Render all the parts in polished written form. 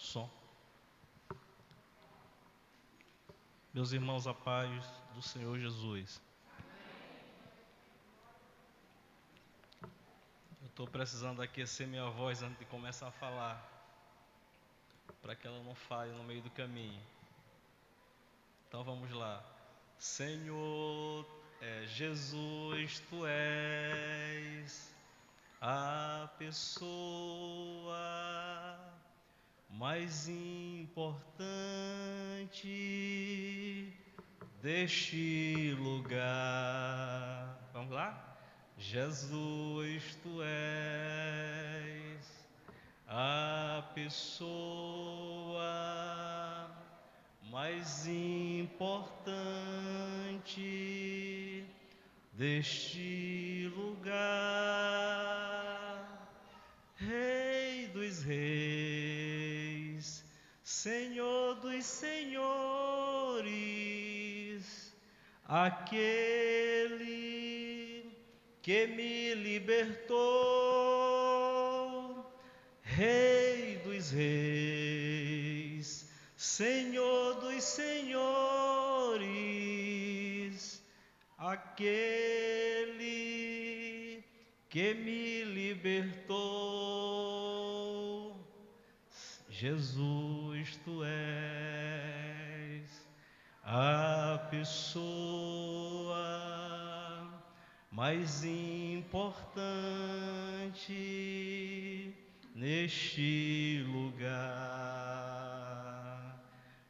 Som. Meus irmãos, a paz do Senhor Jesus. Eu estou precisando aquecer minha voz antes de começar a falar, para que ela não falhe no meio do caminho. Então vamos lá. Senhor, Jesus, Tu és a pessoa mais importante deste lugar. Vamos lá? Jesus, Tu és a pessoa mais importante deste lugar. Rei dos reis, Senhor dos senhores, aquele que me libertou. Rei dos reis, Senhor dos senhores, aquele que me libertou. Jesus, Tu és a pessoa mais importante neste lugar.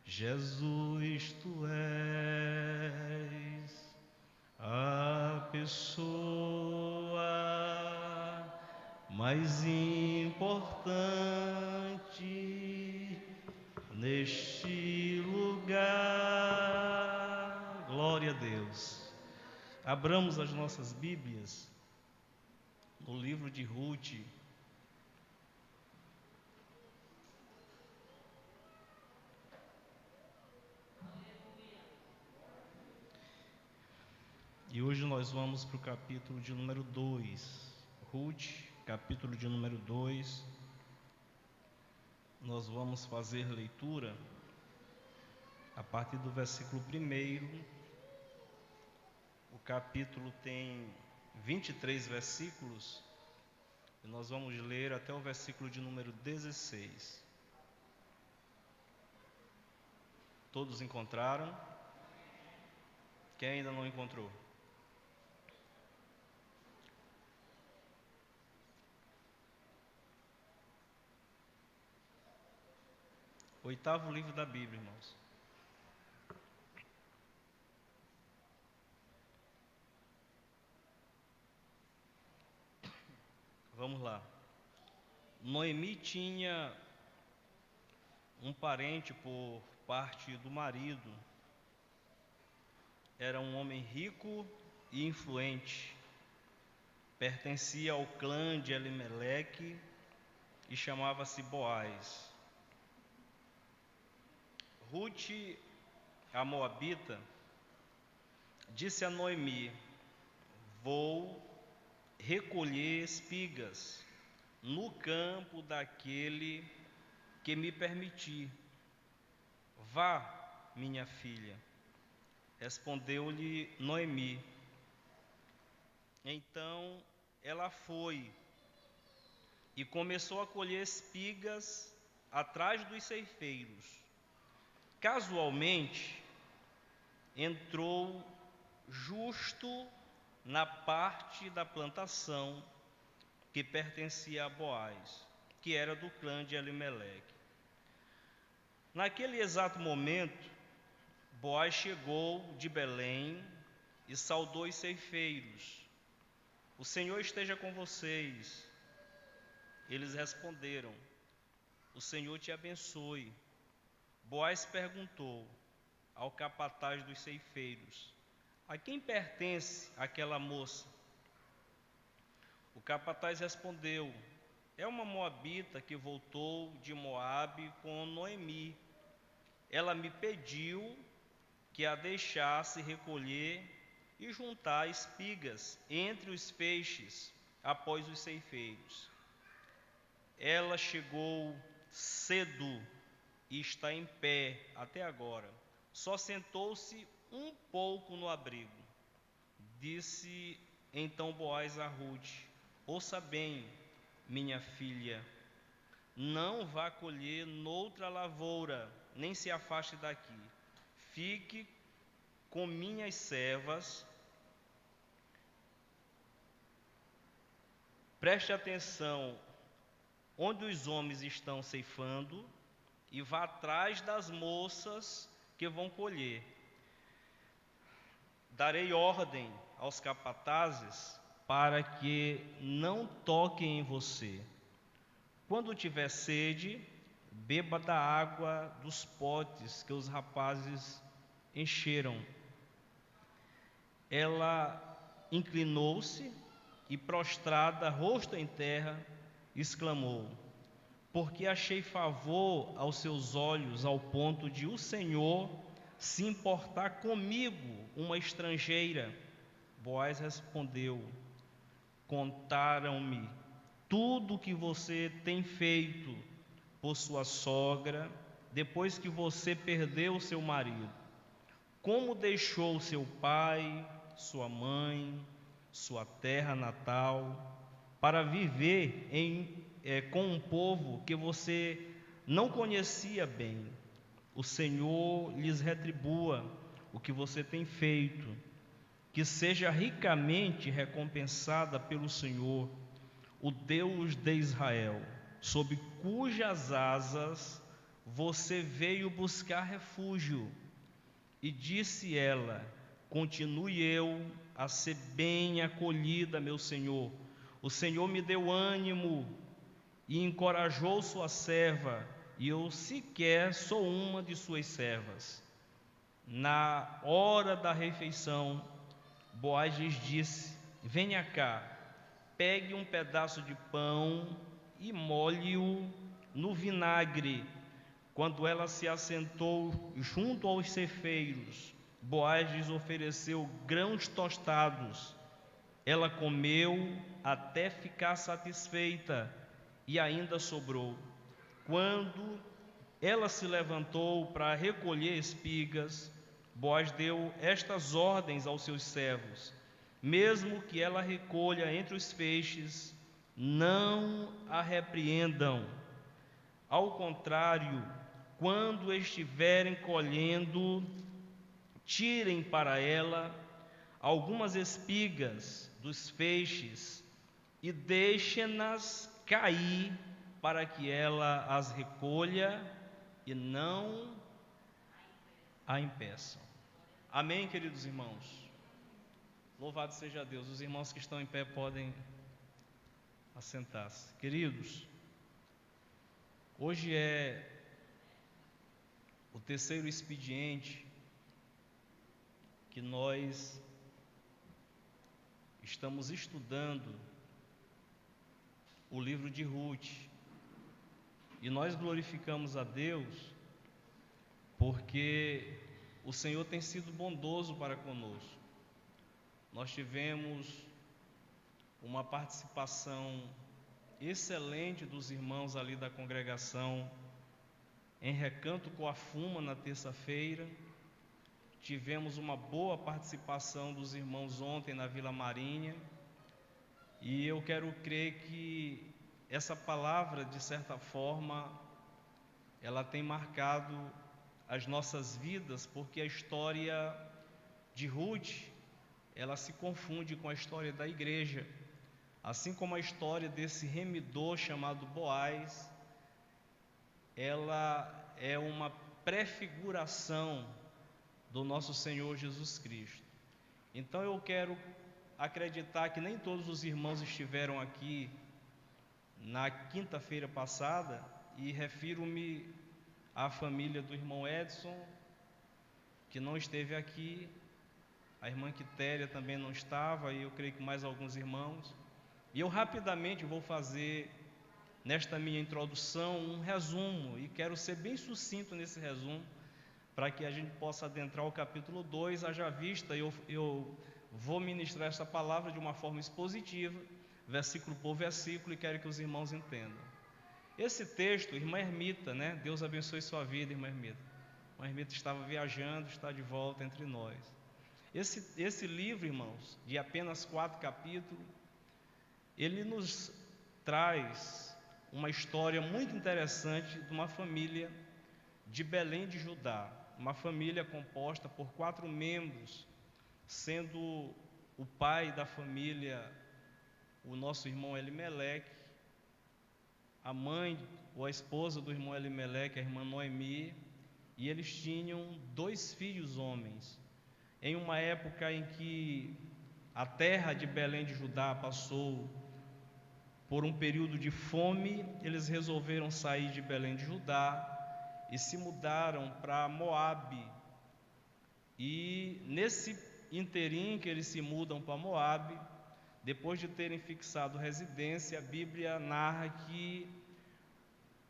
Jesus, Tu és a pessoa mais importante neste lugar. Glória a Deus. Abramos as nossas Bíblias no livro de Ruth. E hoje nós vamos para o capítulo de número 2. Ruth, capítulo de número 2. Nós vamos fazer leitura a partir do versículo 1. O capítulo tem 23 versículos e nós vamos ler até o versículo de número 16. Todos encontraram? Quem ainda não encontrou? Oitavo livro da Bíblia, irmãos. Vamos lá. Noemi tinha um parente por parte do marido. Era um homem rico e influente. Pertencia ao clã de Elimeleque e chamava-se Boaz. Ruth, a moabita, disse a Noemi: vou recolher espigas no campo daquele que me permitir. Vá, minha filha. Respondeu-lhe Noemi. Então ela foi e começou a colher espigas atrás dos ceifeiros. Casualmente, entrou justo na parte da plantação que pertencia a Boaz, que era do clã de Elimeleque. Naquele exato momento, Boaz chegou de Belém e saudou os ceifeiros. O Senhor esteja com vocês. Eles responderam: o Senhor te abençoe. Boaz perguntou ao capataz dos ceifeiros: a quem pertence aquela moça? O capataz respondeu: é uma moabita que voltou de Moabe com Noemi. Ela me pediu que a deixasse recolher e juntar espigas entre os feixes após os ceifeiros. Ela chegou cedo e está em pé até agora. Só sentou-se um pouco no abrigo. Disse então Boaz a Ruth: ouça bem, minha filha, não vá colher noutra lavoura, nem se afaste daqui. Fique com minhas servas. Preste atenção onde os homens estão ceifando e vá atrás das moças que vão colher. Darei ordem aos capatazes para que não toquem em você. Quando tiver sede, beba da água dos potes que os rapazes encheram. Ela inclinou-se e, prostrada, rosto em terra, exclamou: porque achei favor aos seus olhos, ao ponto de o Senhor se importar comigo, uma estrangeira. Boaz respondeu: contaram-me tudo o que você tem feito por sua sogra, depois que você perdeu seu marido. Como deixou seu pai, sua mãe, sua terra natal, para viver com um povo que você não conhecia bem. O Senhor lhes retribua o que você tem feito, que seja ricamente recompensada pelo Senhor, o Deus de Israel, sob cujas asas você veio buscar refúgio. E disse ela: continue eu a ser bem acolhida, meu Senhor. O Senhor me deu ânimo e encorajou sua serva, e eu sequer sou uma de suas servas. Na hora da refeição, Boaz lhes disse: venha cá, pegue um pedaço de pão e molhe-o no vinagre. Quando ela se assentou junto aos ceifeiros, Boaz lhes ofereceu grãos tostados. Ela comeu até ficar satisfeita e ainda sobrou. Quando ela se levantou para recolher espigas, Boaz deu estas ordens aos seus servos: mesmo que ela recolha entre os feixes, não a repreendam. Ao contrário, quando estiverem colhendo, tirem para ela algumas espigas dos feixes e deixem-nas cair, para que ela as recolha e não a impeçam. Amém, queridos irmãos? Louvado seja Deus. Os irmãos que estão em pé podem assentar-se. Queridos, hoje é o terceiro expediente que nós estamos estudando o livro de Ruth, e nós glorificamos a Deus porque o Senhor tem sido bondoso para conosco. Nós tivemos uma participação excelente dos irmãos ali da congregação em Recanto Coafuma na terça-feira. Tivemos uma boa participação dos irmãos ontem na Vila Marinha, e eu quero crer que essa palavra, de certa forma, ela tem marcado as nossas vidas, porque a história de Ruth, ela se confunde com a história da igreja, assim como a história desse remidor chamado Boaz, ela é uma prefiguração do nosso Senhor Jesus Cristo. Então eu quero acreditar que nem todos os irmãos estiveram aqui na quinta-feira passada, e refiro-me à família do irmão Edson, que não esteve aqui, a irmã Quitéria também não estava, e eu creio que mais alguns irmãos. E eu rapidamente vou fazer, nesta minha introdução, um resumo, e quero ser bem sucinto nesse resumo, para que a gente possa adentrar o capítulo 2, haja vista, eu vou ministrar essa palavra de uma forma expositiva, versículo por versículo, e quero que os irmãos entendam. Esse texto, irmã Ermita, né? Deus abençoe sua vida, irmã Ermita. A irmã Ermita estava viajando, está de volta entre nós. Esse livro, irmãos, de apenas 4 capítulos, ele nos traz uma história muito interessante de uma família de Belém de Judá. Uma família composta por 4 membros, sendo o pai da família o nosso irmão Elimeleque, a mãe ou a esposa do irmão Elimeleque, a irmã Noemi, e eles tinham 2 filhos homens. Em uma época em que a terra de Belém de Judá passou por um período de fome, eles resolveram sair de Belém de Judá e se mudaram para Moabe. E nesse interim que eles se mudam para Moabe, depois de terem fixado residência, a Bíblia narra que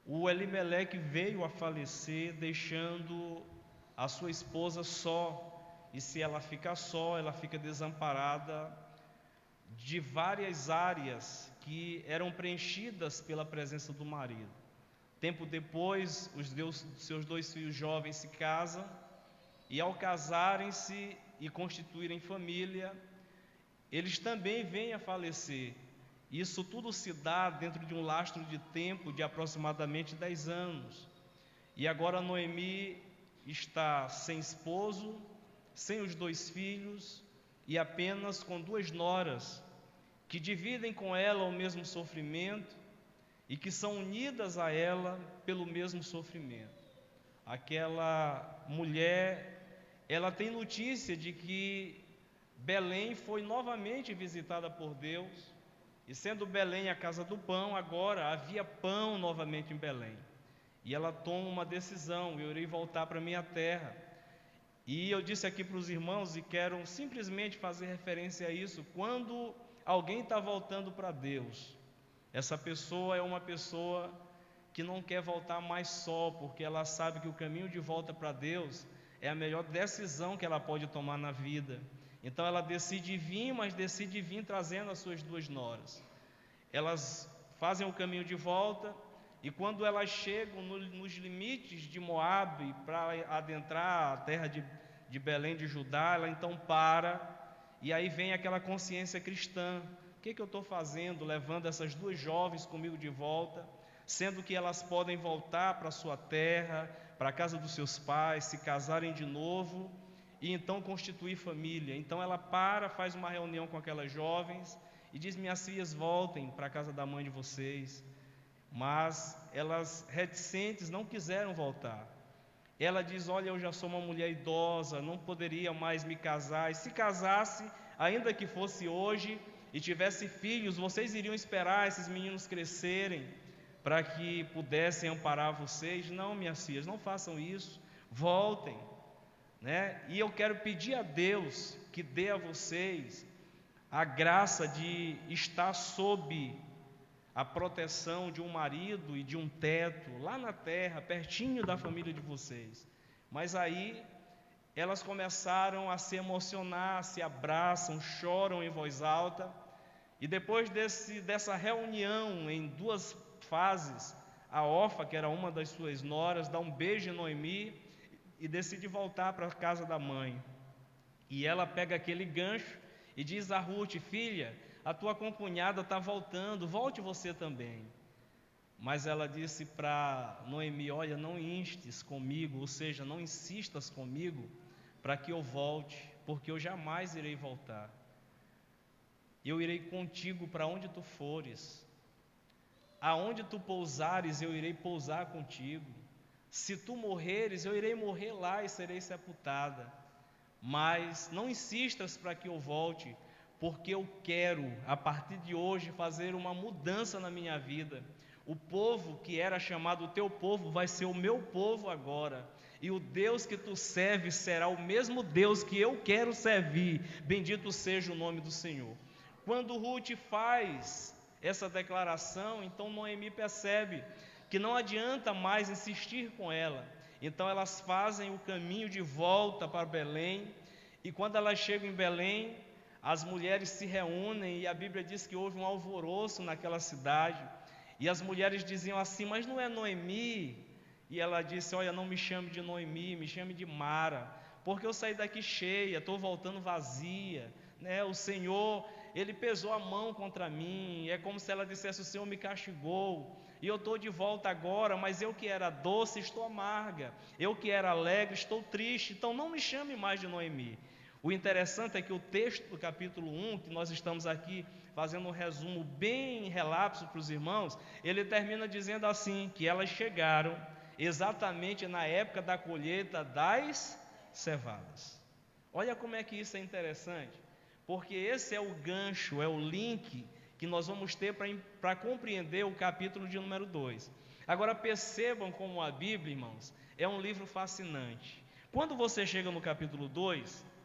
o Elimeleque veio a falecer, deixando a sua esposa só. E se ela fica só, ela fica desamparada de várias áreas que eram preenchidas pela presença do marido. Tempo depois, seus 2 filhos jovens se casam, e ao casarem-se e constituírem família, eles também vêm a falecer. Isso tudo se dá dentro de um lastro de tempo de aproximadamente 10 anos. E agora Noemi está sem esposo, sem os 2 filhos e apenas com 2 noras, que dividem com ela o mesmo sofrimento e que são unidas a ela pelo mesmo sofrimento. Aquela mulher, ela tem notícia de que Belém foi novamente visitada por Deus, e sendo Belém a casa do pão, agora havia pão novamente em Belém. E ela toma uma decisão: eu irei voltar para a minha terra. E eu disse aqui para os irmãos, e quero simplesmente fazer referência a isso: quando alguém está voltando para Deus, essa pessoa é uma pessoa que não quer voltar mais só, porque ela sabe que o caminho de volta para Deus é a melhor decisão que ela pode tomar na vida. Então ela decide vir, mas decide vir trazendo as suas 2 noras. Elas fazem o caminho de volta, e quando elas chegam nos limites de Moabe, para adentrar a terra de Belém de Judá, ela então para, e aí vem aquela consciência cristã: o que eu estou fazendo, levando essas 2 jovens comigo de volta, sendo que elas podem voltar para a sua terra, para a casa dos seus pais, se casarem de novo e então constituir família. Então ela faz uma reunião com aquelas jovens e diz: minhas filhas, voltem para a casa da mãe de vocês. Mas elas, reticentes, não quiseram voltar. Ela diz: olha, eu já sou uma mulher idosa, não poderia mais me casar, e se casasse, ainda que fosse hoje, e tivesse filhos, vocês iriam esperar esses meninos crescerem para que pudessem amparar vocês? Não, minhas filhas, não façam isso, voltem, né? E eu quero pedir a Deus que dê a vocês a graça de estar sob a proteção de um marido e de um teto, lá na terra, pertinho da família de vocês. Mas aí elas começaram a se emocionar, se abraçam, choram em voz alta, e depois dessa reunião em 2 fases, a Orfa, que era uma das suas noras, dá um beijo em Noemi e decide voltar para a casa da mãe. E ela pega aquele gancho e diz a Ruth: filha, a tua concunhada está voltando, volte você também. Mas ela disse para Noemi: olha, não instes comigo, ou seja, não insistas comigo para que eu volte, porque eu jamais irei voltar. Eu irei contigo para onde tu fores, aonde tu pousares, eu irei pousar contigo. Se tu morreres, eu irei morrer lá e serei sepultada. Mas não insistas para que eu volte, porque eu quero, a partir de hoje, fazer uma mudança na minha vida. O povo que era chamado o teu povo vai ser o meu povo agora, e o Deus que tu serves será o mesmo Deus que eu quero servir. Bendito seja o nome do Senhor. Quando Ruth faz essa declaração, então Noemi percebe que não adianta mais insistir com ela. Então elas fazem o caminho de volta para Belém, e quando elas chegam em Belém, as mulheres se reúnem, e a Bíblia diz que houve um alvoroço naquela cidade, E as mulheres diziam assim: mas não é Noemi? E ela disse: olha, não me chame de Noemi, me chame de Mara, porque eu saí daqui cheia, estou voltando vazia, né? O Senhor, Ele pesou a mão contra mim. É como se ela dissesse: o Senhor me castigou, e eu estou de volta agora, mas eu que era doce estou amarga, eu que era alegre estou triste, então não me chame mais de Noemi. O interessante é que o texto do capítulo 1, que nós estamos aqui fazendo um resumo bem relapso para os irmãos, ele termina dizendo assim, que elas chegaram exatamente na época da colheita das cevadas. Olha como é que isso é interessante, porque esse é o gancho, é o link que nós vamos ter para compreender o capítulo de número 2. Agora percebam como a Bíblia, irmãos, é um livro fascinante. Quando você chega no capítulo 2,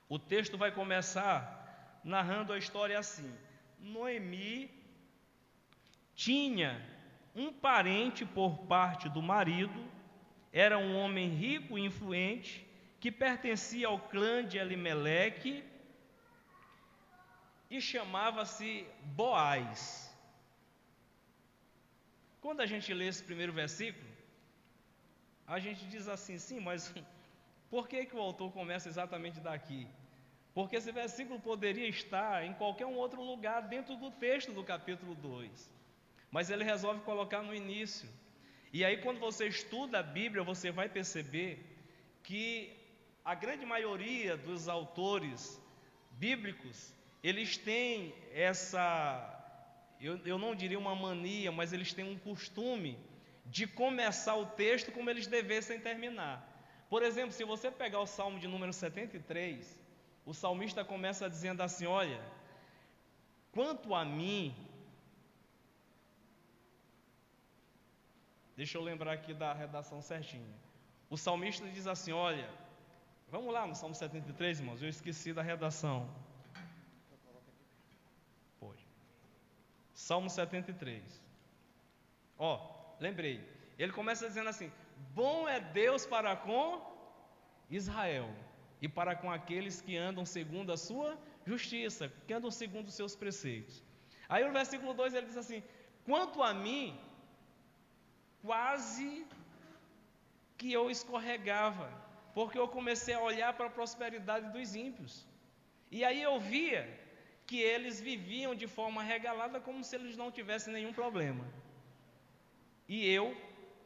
o texto vai começar narrando a história assim: Noemi tinha um parente por parte do marido, era um homem rico e influente, que pertencia ao clã de Elimeleque e chamava-se Boaz. Quando a gente lê esse primeiro versículo, a gente diz assim: sim, mas por que o autor começa exatamente daqui? Porque esse versículo poderia estar em qualquer um outro lugar dentro do texto do capítulo 2, mas ele resolve colocar no início. E aí, quando você estuda a Bíblia, você vai perceber que a grande maioria dos autores bíblicos, eles têm eu não diria uma mania, mas eles têm um costume de começar o texto como eles devessem terminar. Por exemplo, se você pegar o Salmo de número 73, o salmista começa dizendo assim: olha, quanto a mim, deixa eu lembrar aqui da redação certinha. O salmista diz assim: olha, vamos lá no Salmo 73, irmãos, eu esqueci da redação. Pode. Salmo 73. Lembrei. Ele começa dizendo assim: bom é Deus para com Israel e para com aqueles que andam segundo a sua justiça, que andam segundo os seus preceitos. Aí no versículo 2 ele diz assim: quanto a mim, quase que eu escorregava, porque eu comecei a olhar para a prosperidade dos ímpios, e aí eu via que eles viviam de forma regalada, como se eles não tivessem nenhum problema, e eu,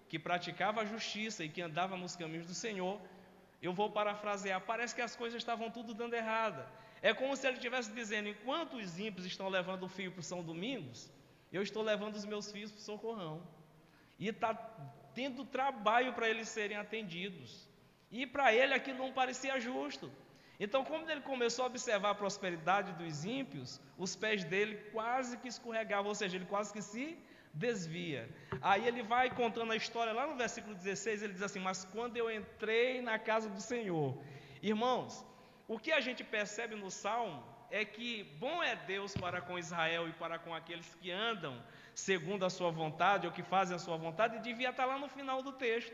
que praticava a justiça e que andava nos caminhos do Senhor, eu vou parafrasear, parece que as coisas estavam tudo dando errada. É como se ele estivesse dizendo: enquanto os ímpios estão levando o fio para o São Domingos, eu estou levando os meus filhos para o Socorrão, e está tendo trabalho para eles serem atendidos, e para ele aquilo não parecia justo. Então, como ele começou a observar a prosperidade dos ímpios, os pés dele quase que escorregavam, ou seja, ele quase que se desvia. Aí ele vai contando a história lá no versículo 16, ele diz assim: mas quando eu entrei na casa do Senhor. Irmãos, o que a gente percebe no Salmo é que bom é Deus para com Israel e para com aqueles que andam segundo a sua vontade, ou que fazem a sua vontade, e devia estar lá no final do texto.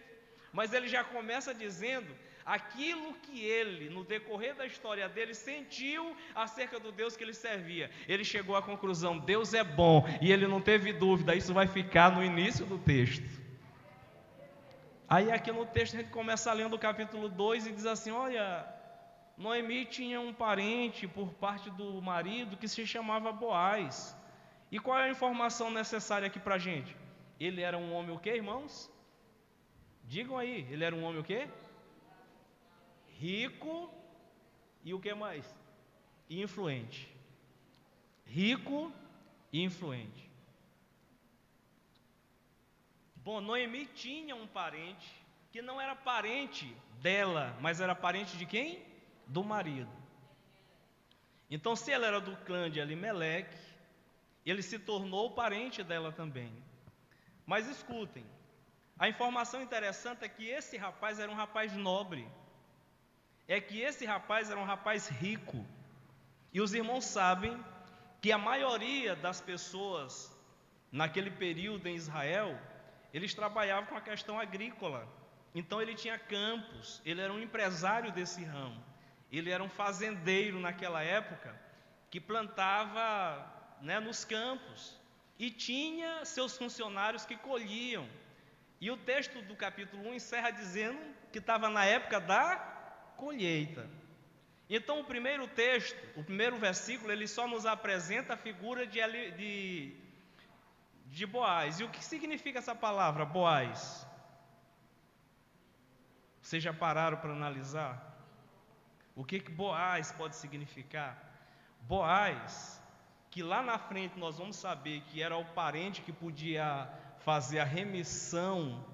Mas ele já começa dizendo aquilo que ele, no decorrer da história dele, sentiu acerca do Deus que ele servia. Ele chegou à conclusão: Deus é bom, e ele não teve dúvida. Isso vai ficar no início do texto. Aí aqui no texto a gente começa lendo o capítulo 2 e diz assim: olha, Noemi tinha um parente por parte do marido que se chamava Boaz. E qual é a informação necessária aqui para a gente? Ele era um homem o quê, irmãos? Digam aí, ele era um homem o quê? Rico e o que mais? E influente. Rico e influente. Bom, Noemi tinha um parente que não era parente dela, mas era parente de quem? Do marido. Então, se ela era do clã de Elimeleque, ele se tornou parente dela também. Mas escutem, a informação interessante é que esse rapaz era um rapaz nobre, é que esse rapaz era um rapaz rico. E os irmãos sabem que a maioria das pessoas naquele período em Israel, eles trabalhavam com a questão agrícola. Então ele tinha campos, ele era um empresário desse ramo, ele era um fazendeiro naquela época, que plantava, nos campos. e tinha seus funcionários que colhiam. E o texto do capítulo 1 encerra dizendo que estava na época da colheita. Então o primeiro texto, o primeiro versículo, ele só nos apresenta a figura de Boaz. E o que significa essa palavra, Boaz? Vocês já pararam para analisar? O que Boaz pode significar? Boaz, que lá na frente nós vamos saber que era o parente que podia fazer a remissão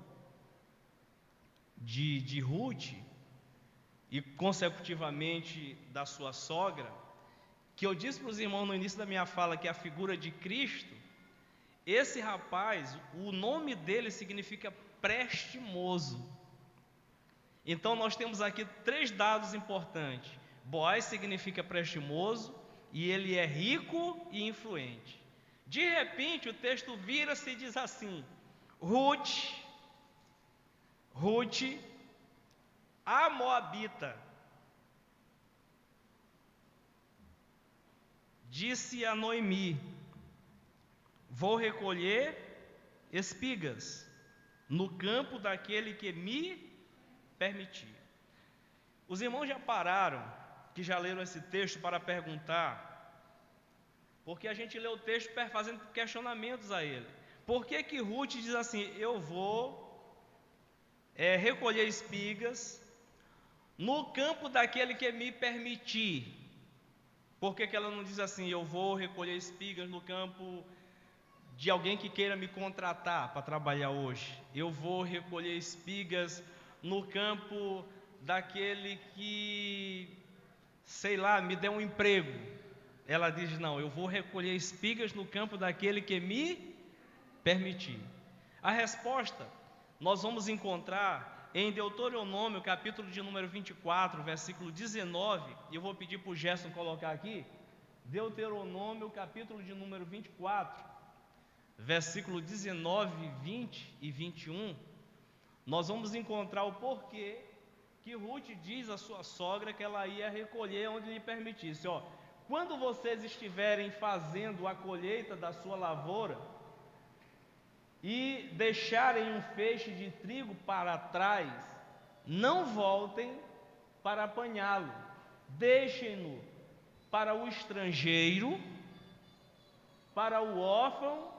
de Ruth, e consecutivamente da sua sogra, que eu disse para os irmãos no início da minha fala que é a figura de Cristo. Esse rapaz, o nome dele significa prestimoso. Então nós temos aqui 3 dados importantes. Boaz significa prestimoso e ele é rico e influente. De repente o texto vira-se e diz assim: Ruth, a Moabita, disse a Noemi: vou recolher espigas no campo daquele que me permitir. Os irmãos já pararam, que já leram esse texto, para perguntar, porque a gente lê o texto fazendo questionamentos a ele. Por que Ruth diz assim: eu vou recolher espigas no campo daquele que me permitir? Por que ela não diz assim: eu vou recolher espigas no campo de alguém que queira me contratar para trabalhar hoje? Eu vou recolher espigas no campo daquele que, sei lá, me dê um emprego. Ela diz: não, eu vou recolher espigas no campo daquele que me permitir. A resposta nós vamos encontrar em Deuteronômio, capítulo de número 24, versículo 19, e eu vou pedir para o Gerson colocar aqui. Deuteronômio, capítulo de número 24, versículo 19, 20 e 21, nós vamos encontrar o porquê que Ruth diz à sua sogra que ela ia recolher onde lhe permitisse. Quando vocês estiverem fazendo a colheita da sua lavoura e deixarem um feixe de trigo para trás, não voltem para apanhá-lo, deixem-no para o estrangeiro, para o órfão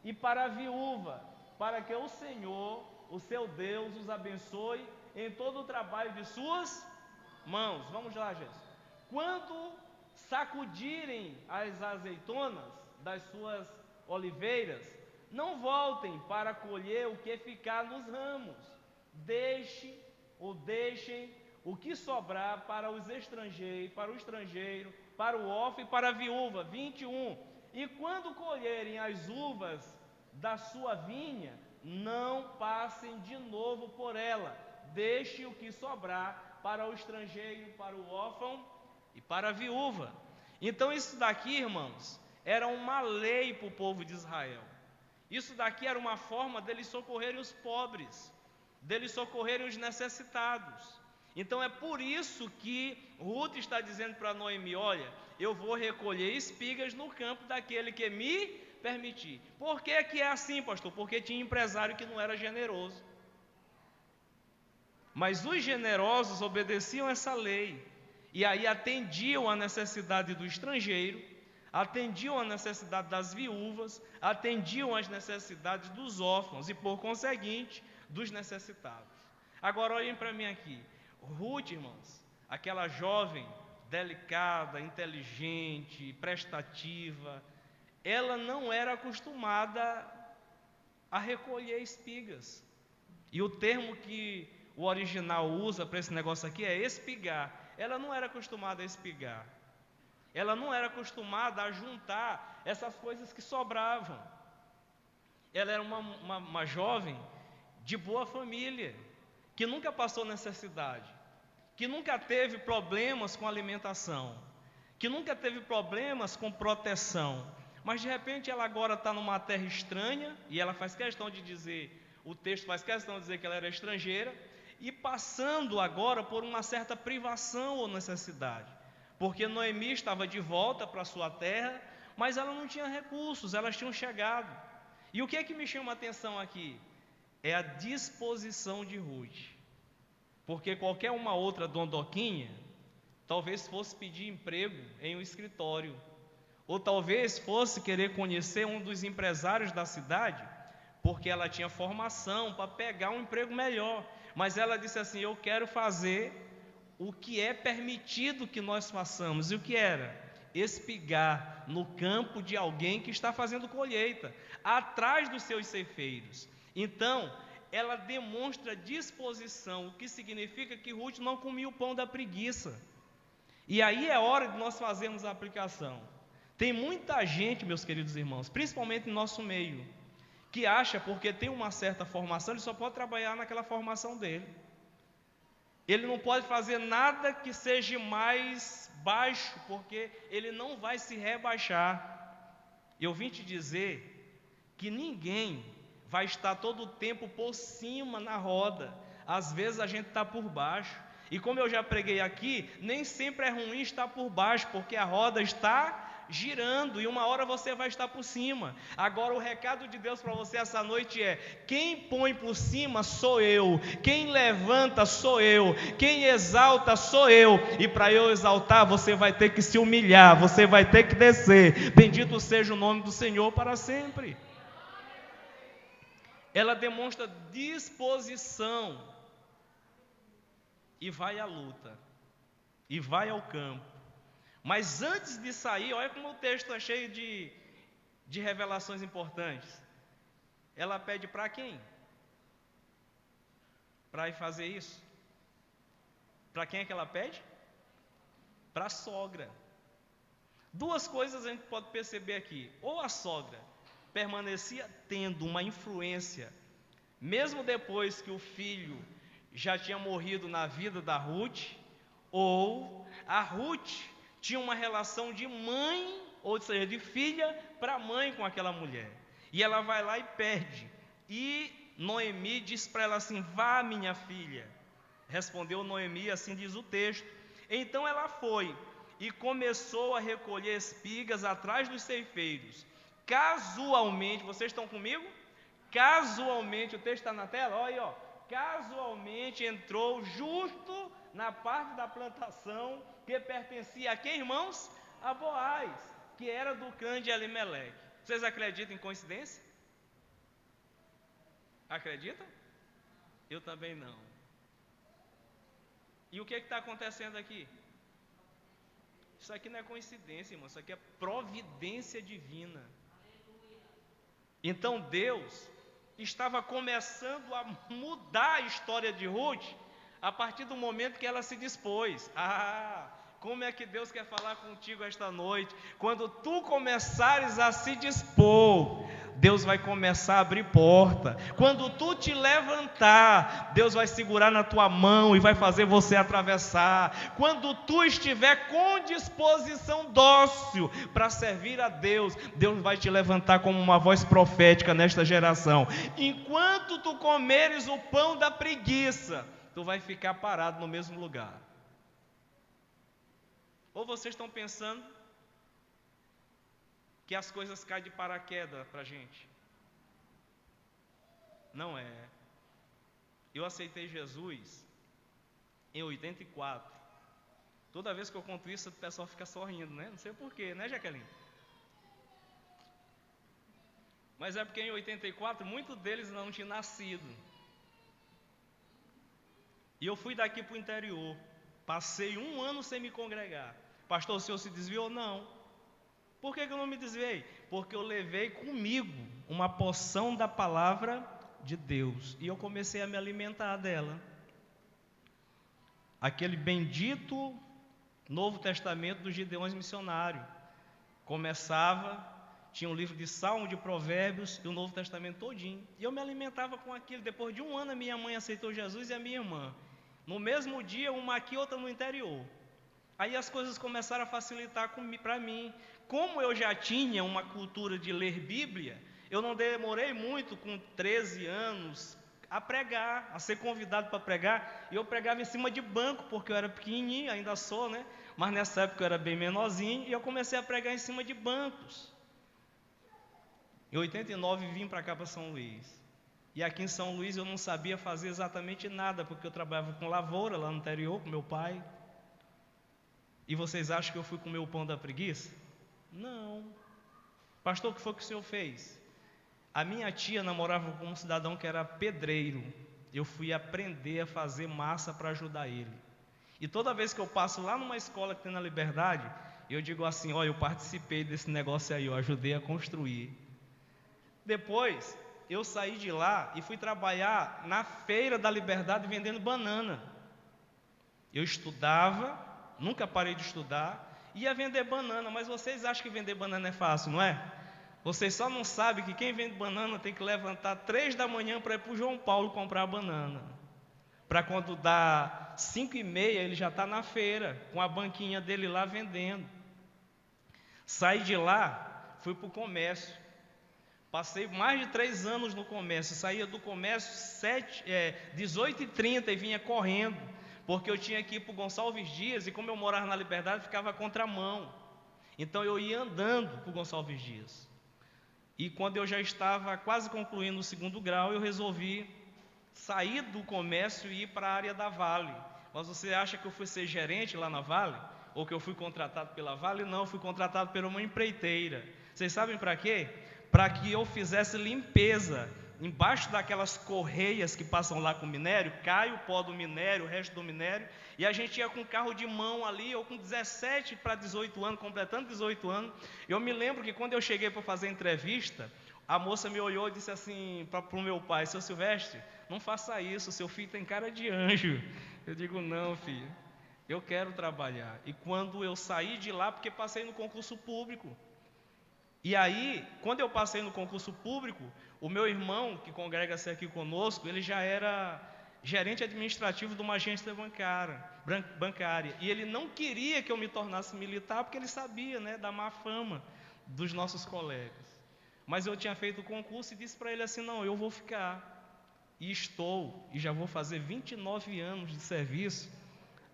e para a viúva, para que o Senhor, o seu Deus, os abençoe em todo o trabalho de suas mãos. Vamos lá, Jesus. Quando sacudirem as azeitonas das suas oliveiras, não voltem para colher o que ficar nos ramos. Deixem o que sobrar para os estrangeiros, para o estrangeiro, para o órfão e para a viúva. 21. E quando colherem as uvas da sua vinha, não passem de novo por ela. Deixe o que sobrar para o estrangeiro, para o órfão e para a viúva. Então isso daqui, irmãos, era uma lei para o povo de Israel. Isso daqui era uma forma deles socorrerem os pobres, deles socorrerem os necessitados. Então é por isso que Ruth está dizendo para Noemi: olha, eu vou recolher espigas no campo daquele que me permitir. Por que é assim, pastor? Porque tinha empresário que não era generoso. Mas os generosos obedeciam essa lei, e aí atendiam a necessidade do estrangeiro, atendiam a necessidade das viúvas, atendiam as necessidades dos órfãos e, por conseguinte, dos necessitados. Agora olhem para mim aqui. Ruth, irmãos, aquela jovem delicada, inteligente, prestativa, ela não era acostumada a recolher espigas. E o termo que o original usa para esse negócio aqui é espigar. Ela não era acostumada a espigar. Ela não era acostumada a juntar essas coisas que sobravam. Ela era uma jovem de boa família, que nunca passou necessidade, que nunca teve problemas com alimentação, que nunca teve problemas com proteção. Mas de repente ela agora está numa terra estranha, e ela faz questão de dizer, o texto faz questão de dizer que ela era estrangeira, e passando agora por uma certa privação ou necessidade. Porque Noemi estava de volta para sua terra, mas ela não tinha recursos, elas tinham chegado. E o que é que me chama a atenção aqui? É a disposição de Ruth. Porque qualquer uma outra dondoquinha, talvez fosse pedir emprego em um escritório, ou talvez fosse querer conhecer um dos empresários da cidade, porque ela tinha formação para pegar um emprego melhor. Mas ela disse assim: eu quero fazer o que é permitido que nós façamos. E o que era? Espigar no campo de alguém que está fazendo colheita, atrás dos seus ceifeiros. Então, ela demonstra disposição, o que significa que Ruth não comia o pão da preguiça. E aí é hora de nós fazermos a aplicação. Tem muita gente, meus queridos irmãos, principalmente no nosso meio, que acha porque tem uma certa formação, ele só pode trabalhar naquela formação dele. Ele não pode fazer nada que seja mais baixo, porque ele não vai se rebaixar. Eu vim te dizer que ninguém vai estar todo o tempo por cima na roda. Às vezes a gente está por baixo. E como eu já preguei aqui, nem sempre é ruim estar por baixo, porque a roda está girando e uma hora você vai estar por cima. Agora o recado de Deus para você essa noite é: quem põe por cima sou eu, quem levanta sou eu, quem exalta sou eu, e para eu exaltar você vai ter que se humilhar, você vai ter que descer. Bendito seja o nome do Senhor para sempre. Ela demonstra disposição e vai à luta, e vai ao campo. Mas antes de sair, olha como o texto é cheio de revelações importantes. Ela pede para quem? Para ir fazer isso? Para quem é que ela pede? Para a sogra. Duas coisas a gente pode perceber aqui. Ou a sogra permanecia tendo uma influência, mesmo depois que o filho já tinha morrido na vida da Ruth, ou a Ruth tinha uma relação de mãe, ou seja, de filha para mãe com aquela mulher. E ela vai lá e pede. E Noemi diz para ela assim: vá, minha filha. Respondeu Noemi, assim diz o texto. Então ela foi e começou a recolher espigas atrás dos ceifeiros. Casualmente, vocês estão comigo? Casualmente, o texto está na tela? Olha aí, ó. Casualmente entrou justo na parte da plantação que pertencia a quem, irmãos? A Boaz, que era do clã de Elimeleque. Vocês acreditam em coincidência? Acreditam? Eu também não. E o que está acontecendo aqui? Isso aqui não é coincidência, irmão. Isso aqui é providência divina. Então Deus estava começando a mudar a história de Ruth a partir do momento que ela se dispôs. Como é que Deus quer falar contigo esta noite? Quando tu começares a se dispor, Deus vai começar a abrir porta. Quando tu te levantar, Deus vai segurar na tua mão e vai fazer você atravessar. Quando tu estiver com disposição dócil para servir a Deus, Deus vai te levantar como uma voz profética nesta geração. Enquanto tu comeres o pão da preguiça, tu vai ficar parado no mesmo lugar. Ou vocês estão pensando que as coisas caem de paraquedas para a gente? Não é. Eu aceitei Jesus em 84. Toda vez que eu conto isso, o pessoal fica sorrindo, né? Não sei porquê, né, Jaqueline? Mas é porque em 84, muitos deles não tinham nascido. E eu fui daqui para o interior. Passei 1 ano sem me congregar. Pastor, o senhor se desviou? Não. Por que eu não me desviei? Porque eu levei comigo uma porção da palavra de Deus. E eu comecei a me alimentar dela. Aquele bendito Novo Testamento dos Gideões missionários. Começava, tinha um livro de Salmo, de Provérbios e o Novo Testamento todinho. E eu me alimentava com aquilo. Depois de 1 ano, a minha mãe aceitou Jesus e a minha irmã. No mesmo dia, uma aqui e outra no interior. Aí as coisas começaram a facilitar para mim. Como eu já tinha uma cultura de ler Bíblia, eu não demorei muito, com 13 anos, a pregar, a ser convidado para pregar. E eu pregava em cima de banco, porque eu era pequenininho, ainda sou, né? Mas nessa época eu era bem menorzinho, e eu comecei a pregar em cima de bancos. Em 89 vim para cá, para São Luís. E aqui em São Luís eu não sabia fazer exatamente nada, porque eu trabalhava com lavoura lá no interior, com meu pai. E vocês acham que eu fui comer o pão da preguiça? Não. Pastor, o que foi que o senhor fez? A minha tia namorava com um cidadão que era pedreiro. Eu fui aprender a fazer massa para ajudar ele. E toda vez que eu passo lá numa escola que tem na Liberdade, eu digo assim, olha, eu participei desse negócio aí, eu ajudei a construir. Depois, eu saí de lá e fui trabalhar na feira da Liberdade vendendo banana. Eu estudava, nunca parei de estudar, ia vender banana, mas vocês acham que vender banana é fácil, não é? Vocês só não sabem que quem vende banana tem que levantar 3 da manhã para ir para o João Paulo comprar banana. Para quando dá 5h30, ele já está na feira, com a banquinha dele lá vendendo. Saí de lá, fui para o comércio. Passei mais de 3 anos no comércio. Saía do comércio 18h30 e vinha correndo, porque eu tinha que ir para o Gonçalves Dias, e como eu morava na Liberdade, ficava contramão. Então eu ia andando para o Gonçalves Dias. E quando eu já estava quase concluindo o 2º grau, eu resolvi sair do comércio e ir para a área da Vale. Mas você acha que eu fui ser gerente lá na Vale? Ou que eu fui contratado pela Vale? Não, eu fui contratado por uma empreiteira. Vocês sabem para quê? Para que eu fizesse limpeza embaixo daquelas correias que passam lá com minério, cai o pó do minério, o resto do minério, e a gente ia com carro de mão ali, eu com 17 para 18 anos, completando 18 anos. Eu me lembro que quando eu cheguei para fazer a entrevista, a moça me olhou e disse assim para o meu pai, seu Silvestre, não faça isso, seu filho tem cara de anjo. Eu digo, não, filho, eu quero trabalhar. E quando eu saí de lá, porque passei no concurso público, e aí, quando eu passei no concurso público, o meu irmão, que congrega-se aqui conosco, ele já era gerente administrativo de uma agência bancária. E ele não queria que eu me tornasse militar, porque ele sabia, né, da má fama dos nossos colegas. Mas eu tinha feito o concurso e disse para ele assim, não, eu vou ficar. E estou, e já vou fazer 29 anos de serviço,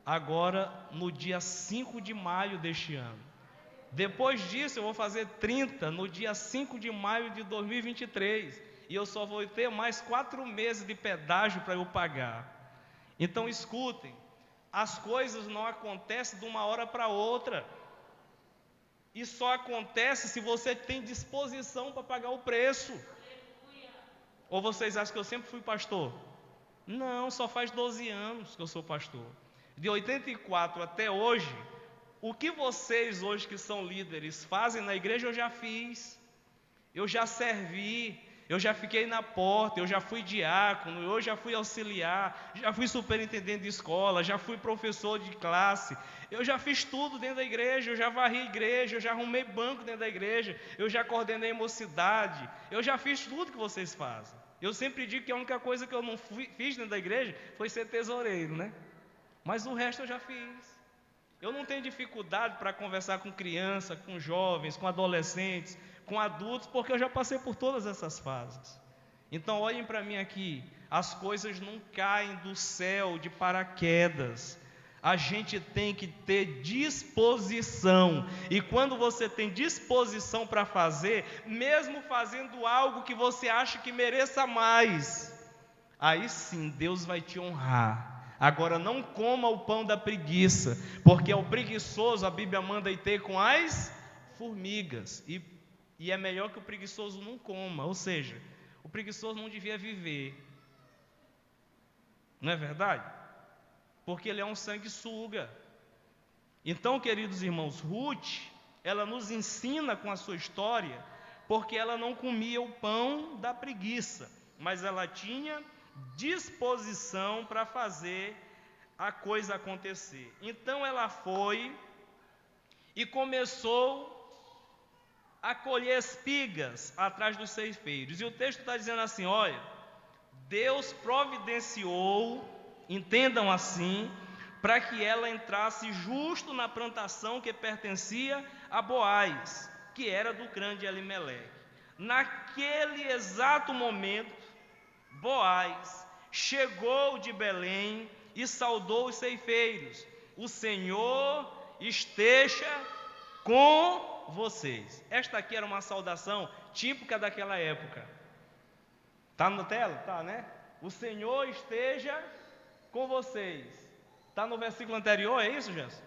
agora no dia 5 de maio deste ano. Depois disso eu vou fazer 30 no dia 5 de maio de 2023. E eu só vou ter mais 4 meses de pedágio para eu pagar. Então escutem, as coisas não acontecem de uma hora para outra. E só acontece se você tem disposição para pagar o preço. Ou vocês acham que eu sempre fui pastor? Não, só faz 12 anos que eu sou pastor. De 84 até hoje, o que vocês hoje que são líderes fazem na igreja eu já fiz. Eu já servi, eu já fiquei na porta, eu já fui diácono, eu já fui auxiliar, já fui superintendente de escola, já fui professor de classe. Eu já fiz tudo dentro da igreja, eu já varri a igreja, eu já arrumei banco dentro da igreja, eu já coordenei mocidade, eu já fiz tudo que vocês fazem. Eu sempre digo que a única coisa que eu não fiz dentro da igreja foi ser tesoureiro, né? Mas o resto eu já fiz. Eu não tenho dificuldade para conversar com crianças, com jovens, com adolescentes, com adultos, porque eu já passei por todas essas fases. Então olhem para mim aqui, as coisas não caem do céu de paraquedas. A gente tem que ter disposição. E quando você tem disposição para fazer, mesmo fazendo algo que você acha que mereça mais, aí sim Deus vai te honrar. Agora não coma o pão da preguiça, porque é o preguiçoso, a Bíblia manda ir ter com as formigas. E é melhor que o preguiçoso não coma, ou seja, o preguiçoso não devia viver. Não é verdade? Porque ele é um sanguessuga. Então, queridos irmãos, Ruth, ela nos ensina com a sua história, porque ela não comia o pão da preguiça, mas ela tinha disposição para fazer a coisa acontecer. Então ela foi e começou a colher espigas atrás dos ceifeiros. E o texto está dizendo assim, olha, Deus providenciou, entendam assim, para que ela entrasse justo na plantação que pertencia a Boaz, que era do clã de Elimeleque. Naquele exato momento, Boaz chegou de Belém e saudou os ceifeiros. O Senhor esteja com vocês. Esta aqui era uma saudação típica daquela época. Está na tela? Tá, né? O Senhor esteja com vocês. Está no versículo anterior, é isso, Gerson?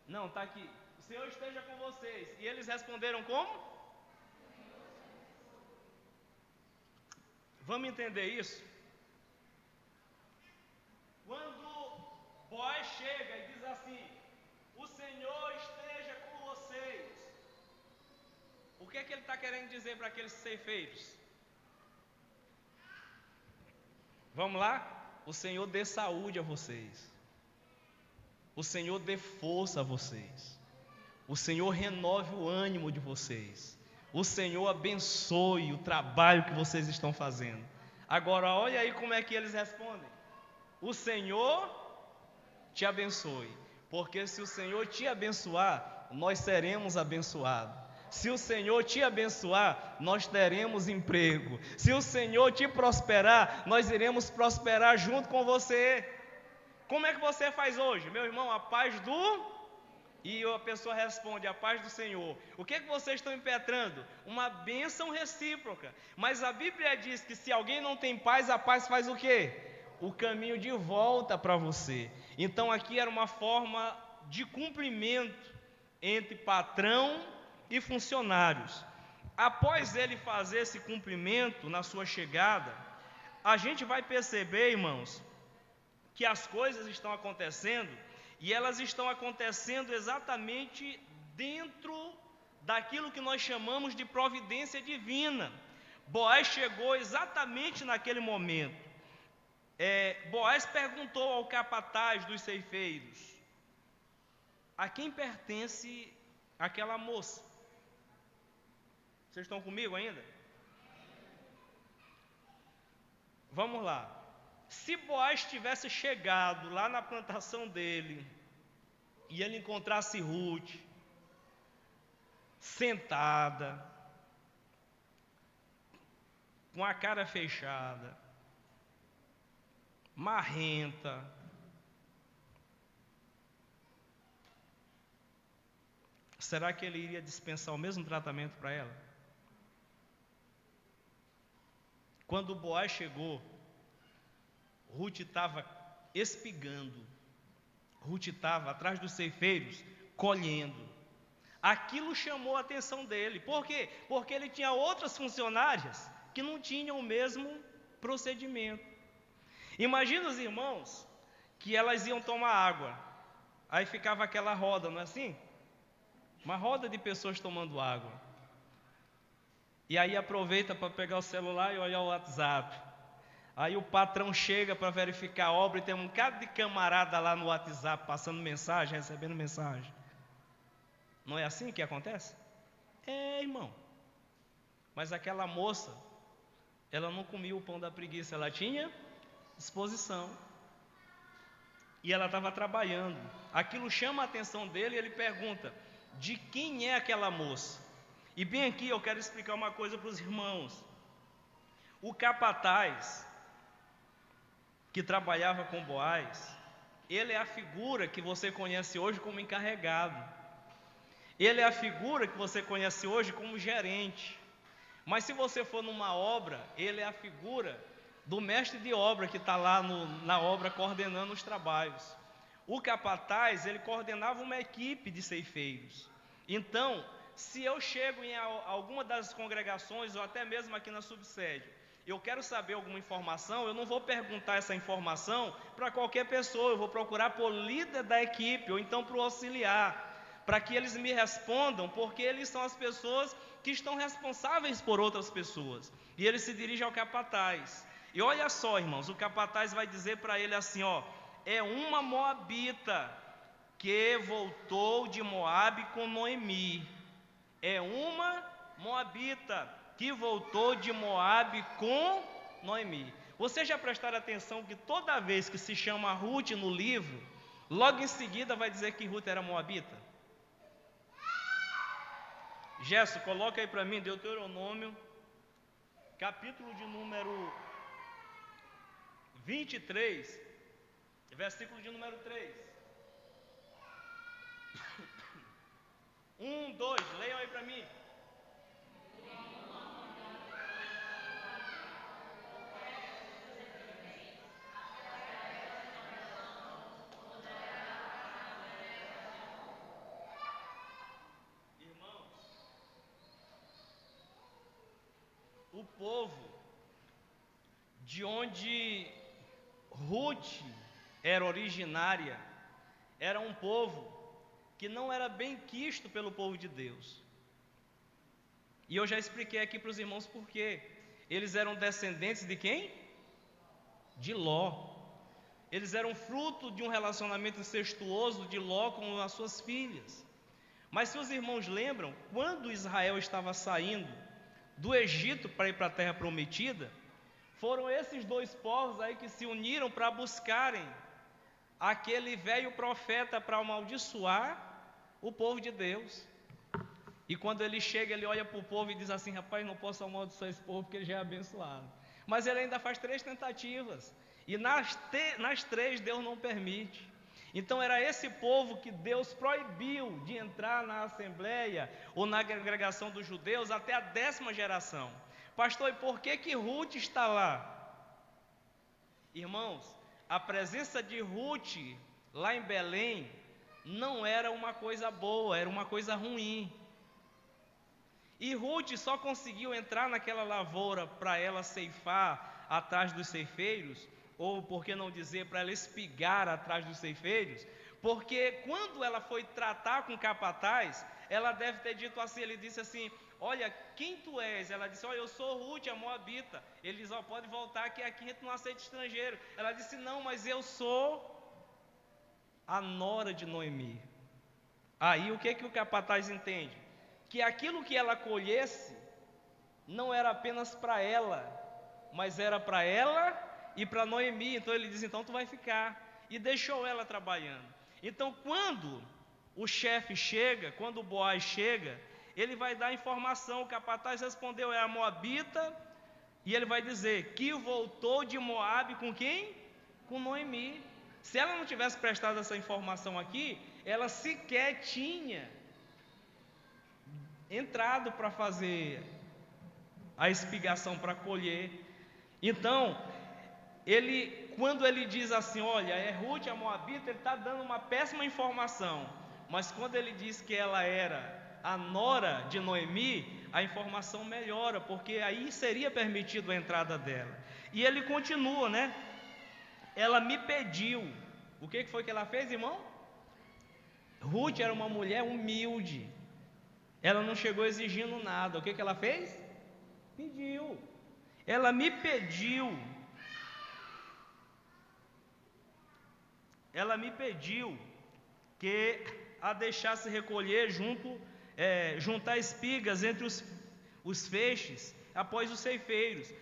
Não, está aqui. O Senhor esteja com vocês. E eles responderam como? Vamos entender isso? Quando Boaz chega e diz assim: o Senhor esteja com vocês. O que é que ele está querendo dizer para aqueles ceifeiros? Vamos lá? O Senhor dê saúde a vocês. O Senhor dê força a vocês. O Senhor renove o ânimo de vocês. O Senhor abençoe o trabalho que vocês estão fazendo. Agora, olha aí como é que eles respondem. O Senhor te abençoe. Porque se o Senhor te abençoar, nós seremos abençoados. Se o Senhor te abençoar, nós teremos emprego. Se o Senhor te prosperar, nós iremos prosperar junto com você. Como é que você faz hoje? Meu irmão, a paz do... E a pessoa responde, a paz do Senhor. O que é que vocês estão impetrando? Uma bênção recíproca. Mas a Bíblia diz que se alguém não tem paz, a paz faz o quê? O caminho de volta para você. Então aqui era uma forma de cumprimento entre patrão e funcionários. Após ele fazer esse cumprimento na sua chegada, a gente vai perceber, irmãos, que as coisas estão acontecendo, e elas estão acontecendo exatamente dentro daquilo que nós chamamos de providência divina. Boaz chegou exatamente naquele momento. Boaz perguntou ao capataz dos ceifeiros: a quem pertence aquela moça? Vocês estão comigo ainda? Vamos lá. Se Boaz tivesse chegado lá na plantação dele e ele encontrasse Ruth sentada, com a cara fechada, marrenta, será que ele iria dispensar o mesmo tratamento para ela? Quando Boaz chegou, Ruth estava espigando, Ruth estava atrás dos ceifeiros, colhendo. Aquilo chamou a atenção dele. Por quê? Porque ele tinha outras funcionárias que não tinham o mesmo procedimento. Imagina os irmãos que elas iam tomar água, aí ficava aquela roda, não é assim? Uma roda de pessoas tomando água. E aí aproveita para pegar o celular e olhar o WhatsApp. Aí o patrão chega para verificar a obra e tem um bocado de camarada lá no WhatsApp passando mensagem, recebendo mensagem. Não é assim que acontece? É, irmão. Mas aquela moça, ela não comia o pão da preguiça, ela tinha disposição. E ela estava trabalhando. Aquilo chama a atenção dele e ele pergunta: de quem é aquela moça? E bem aqui eu quero explicar uma coisa para os irmãos. O capataz que trabalhava com Boaz, ele é a figura que você conhece hoje como encarregado. Ele é a figura que você conhece hoje como gerente. Mas se você for numa obra, ele é a figura do mestre de obra que está lá na obra coordenando os trabalhos. O capataz, ele coordenava uma equipe de ceifeiros. Então, se eu chego em alguma das congregações, ou até mesmo aqui na subsede, eu quero saber alguma informação, eu não vou perguntar essa informação para qualquer pessoa, eu vou procurar por líder da equipe, ou então para o auxiliar, para que eles me respondam, porque eles são as pessoas que estão responsáveis por outras pessoas. E ele se dirige ao capataz. E olha só, irmãos, o capataz vai dizer para ele assim, ó: é uma moabita que voltou de Moabe com Noemi. É uma moabita que voltou de Moabe com Noemi. Vocês já prestaram atenção que toda vez que se chama Ruth no livro, logo em seguida vai dizer que Ruth era moabita? Gerson, coloca aí para mim Deuteronômio capítulo de número 23, versículo de número 3. 1, 2, leiam aí para mim. O povo de onde Ruth era originária era um povo que não era bem quisto pelo povo de Deus. E eu já expliquei aqui para os irmãos por quê. Eles eram descendentes de quem? De Ló. Eles eram fruto de um relacionamento incestuoso de Ló com as suas filhas. Mas se os irmãos lembram, quando Israel estava saindo do Egito para ir para a terra prometida, foram esses dois povos aí que se uniram para buscarem aquele velho profeta para amaldiçoar o povo de Deus. E quando ele chega, ele olha para o povo e diz assim: rapaz, não posso amaldiçoar esse povo porque ele já é abençoado. Mas ele ainda faz 3 tentativas, e nas 3 Deus não permite. Então era esse povo que Deus proibiu de entrar na assembleia ou na congregação dos judeus até a 10ª geração. Pastor, e por que Ruth está lá? Irmãos, a presença de Ruth lá em Belém não era uma coisa boa, era uma coisa ruim. E Ruth só conseguiu entrar naquela lavoura para ela ceifar atrás dos ceifeiros, ou por que não dizer, para ela espigar atrás dos ceifeiros, porque quando ela foi tratar com o capataz, ela deve ter dito assim, ele disse assim: olha, quem tu és? Ela disse: olha, eu sou Ruth, a moabita. Ele diz: ó, pode voltar que aqui a gente não aceita estrangeiro. Ela disse: não, mas eu sou a nora de Noemi. Aí o que o capataz entende? Que aquilo que ela colhesse não era apenas para ela, mas era para ela e para Noemi. Então ele diz: então tu vai ficar. E deixou ela trabalhando. Então quando o chefe chega, quando o Boaz chega, ele vai dar informação. O capataz respondeu: é a moabita. E ele vai dizer que voltou de Moabe com quem? Com Noemi. Se ela não tivesse prestado essa informação aqui, ela sequer tinha entrado para fazer a espigação, para colher. Então, quando ele diz assim: olha, é Ruth, a moabita, ele está dando uma péssima informação. Mas quando ele diz que ela era a nora de Noemi, a informação melhora, porque aí seria permitido a entrada dela. E ele continua, né? Ela me pediu. O que foi que ela fez, irmão? Ruth era uma mulher humilde. Ela não chegou exigindo nada. O que ela fez? Pediu. Ela me pediu. Ela me pediu que a deixasse recolher juntar espigas entre os feixes após os ceifeiros.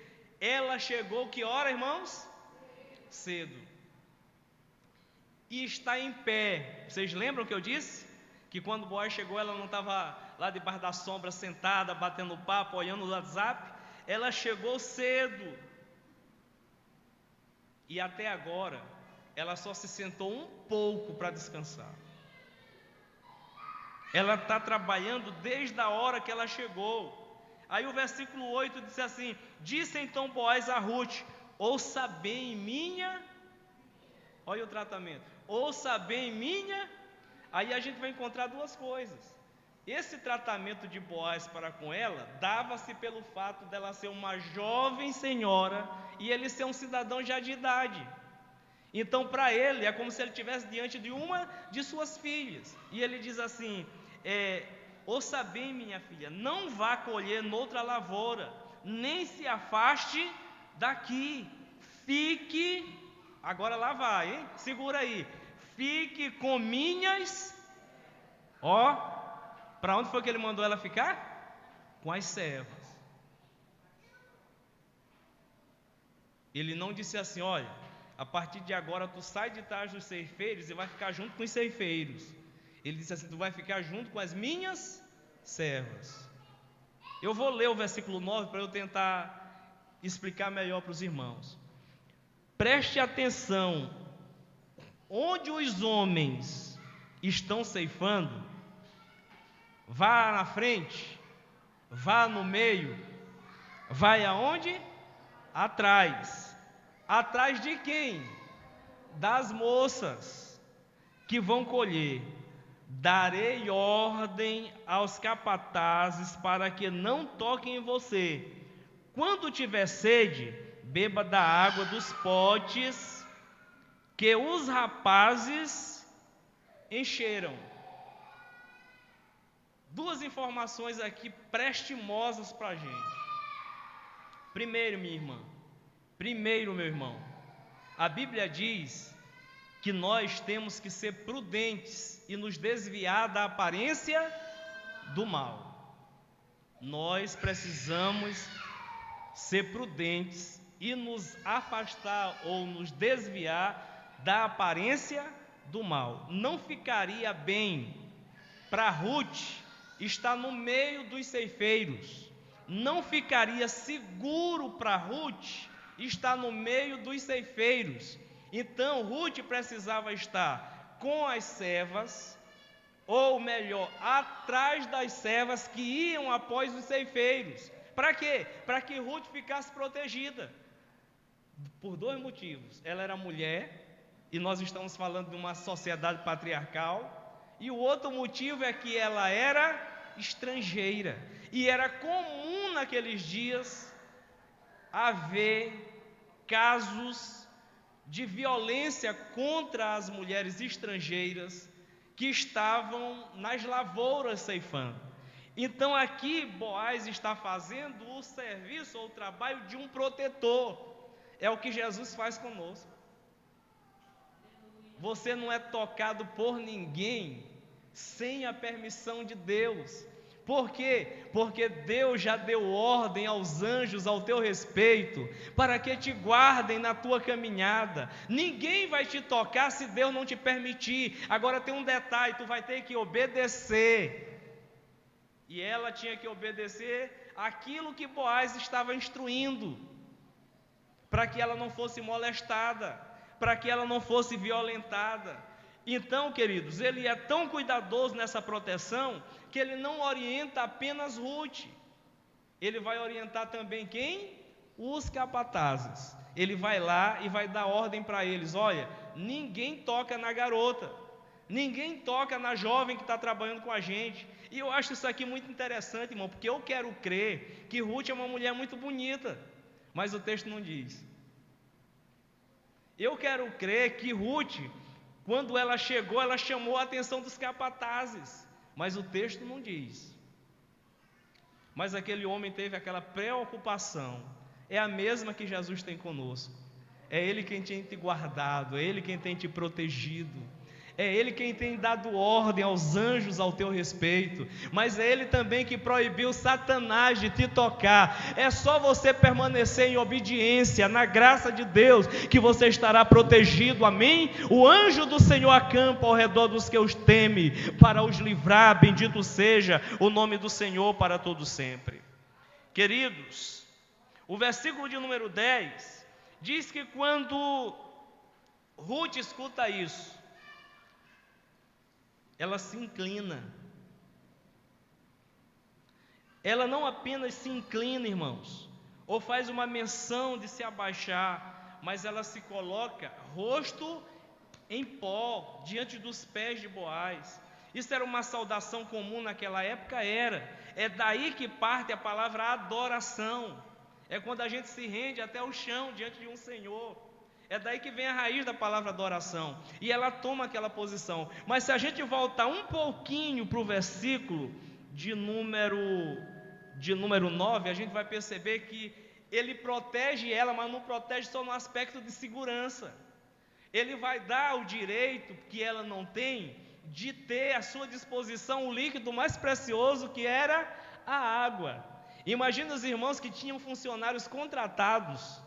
Ela chegou que hora, irmãos? Cedo. E está em pé. Vocês lembram que eu disse? Que quando o Boaz chegou, ela não estava lá debaixo da sombra, sentada, batendo papo, olhando o WhatsApp. Ela chegou cedo. E até agora, ela só se sentou um pouco para descansar. Ela está trabalhando desde a hora que ela chegou. Aí o versículo 8 diz assim: disse então Boaz a Ruth: ouça bem minha. Olha o tratamento. Ouça bem minha. Aí a gente vai encontrar 2 coisas. Esse tratamento de Boaz para com ela dava-se pelo fato dela ser uma jovem senhora e ele ser um cidadão já de idade. Então para ele é como se ele estivesse diante de uma de suas filhas. E ele diz assim: ouça bem minha filha, não vá colher noutra lavoura, nem se afaste daqui. Fique, agora lá vai, hein? Segura aí. Fique com minhas, para onde foi que ele mandou ela ficar? Com as servas. Ele não disse assim: olha, a partir de agora tu sai de trás dos ceifeiros e vai ficar junto com os ceifeiros. Ele disse assim: tu vai ficar junto com as minhas servas. Eu vou ler o versículo 9 para eu tentar explicar melhor para os irmãos. Preste atenção, onde os homens estão ceifando, vá na frente, vá no meio, vai aonde? Atrás. Atrás de quem? Das moças que vão colher. Darei ordem aos capatazes para que não toquem em você. Quando tiver sede, beba da água dos potes que os rapazes encheram. Duas informações aqui prestimosas para a gente. Primeiro, minha irmã. Primeiro, meu irmão. A Bíblia diz que nós temos que ser prudentes e nos desviar da aparência do mal. Nós precisamos ser prudentes e nos afastar ou nos desviar da aparência do mal. Não ficaria bem para Ruth estar no meio dos ceifeiros. Não ficaria seguro para Ruth estar no meio dos ceifeiros. Então Ruth precisava estar com as servas, ou melhor, atrás das servas que iam após os ceifeiros. Para quê? Para que Ruth ficasse protegida. Por dois motivos. Ela era mulher, e nós estamos falando de uma sociedade patriarcal, e o outro motivo é que ela era estrangeira. E era comum naqueles dias haver casos de violência contra as mulheres estrangeiras que estavam nas lavouras ceifando. Então aqui Boaz está fazendo o serviço ou o trabalho de um protetor. É o que Jesus faz conosco. Você não é tocado por ninguém sem a permissão de Deus. Por quê? Porque Deus já deu ordem aos anjos ao teu respeito, para que te guardem na tua caminhada. Ninguém vai te tocar se Deus não te permitir. Agora tem um detalhe, tu vai ter que obedecer. E ela tinha que obedecer aquilo que Boaz estava instruindo, para que ela não fosse molestada, para que ela não fosse violentada. Então, queridos, ele é tão cuidadoso nessa proteção, que ele não orienta apenas Ruth, ele vai orientar também quem? Os capatazes. Ele vai lá e vai dar ordem para eles: olha, ninguém toca na garota, ninguém toca na jovem que está trabalhando com a gente. E eu acho isso aqui muito interessante, irmão, porque eu quero crer que Ruth é uma mulher muito bonita, mas o texto não diz. Eu quero crer que Ruth, quando ela chegou, ela chamou a atenção dos capatazes, mas o texto não diz. Mas aquele homem teve aquela preocupação. É a mesma que Jesus tem conosco. É Ele quem tem te guardado, é Ele quem tem te protegido, é Ele quem tem dado ordem aos anjos ao teu respeito, mas é Ele também que proibiu Satanás de te tocar. É só você permanecer em obediência, na graça de Deus, que você estará protegido, amém? O anjo do Senhor acampa ao redor dos que os temem, para os livrar. Bendito seja o nome do Senhor para todo sempre. Queridos, o versículo de número 10 diz que quando Ruth escuta isso, ela se inclina. Ela não apenas se inclina, irmãos, ou faz uma menção de se abaixar, mas ela se coloca rosto em pó diante dos pés de Boaz. Isso era uma saudação comum naquela época, era. É daí que parte a palavra adoração. É quando a gente se rende até o chão diante de um Senhor. É daí que vem a raiz da palavra adoração. E ela toma aquela posição. Mas se a gente voltar um pouquinho para o versículo de número 9, a gente vai perceber que ele protege ela, mas não protege só no aspecto de segurança. Ele vai dar o direito que ela não tem de ter à sua disposição o líquido mais precioso, que era a água. Imagina os irmãos que tinham funcionários contratados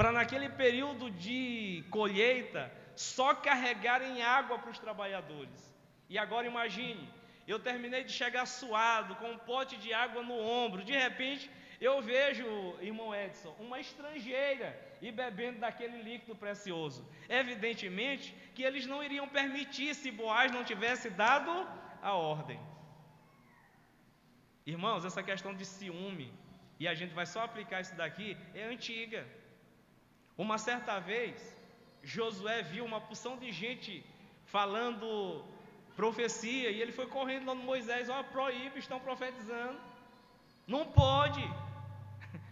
para naquele período de colheita só carregarem água para os trabalhadores. E agora imagine, eu terminei de chegar suado, com um pote de água no ombro, de repente Eu vejo, irmão Edson, uma estrangeira e bebendo daquele líquido precioso. Evidentemente que eles não iriam permitir se Boaz não tivesse dado a ordem. Irmãos, essa questão de ciúme, e a gente vai só aplicar isso daqui, é antiga. Uma certa vez, Josué viu uma porção de gente falando profecia, e ele foi correndo lá no Moisés: ó, proíbe, estão profetizando, não pode.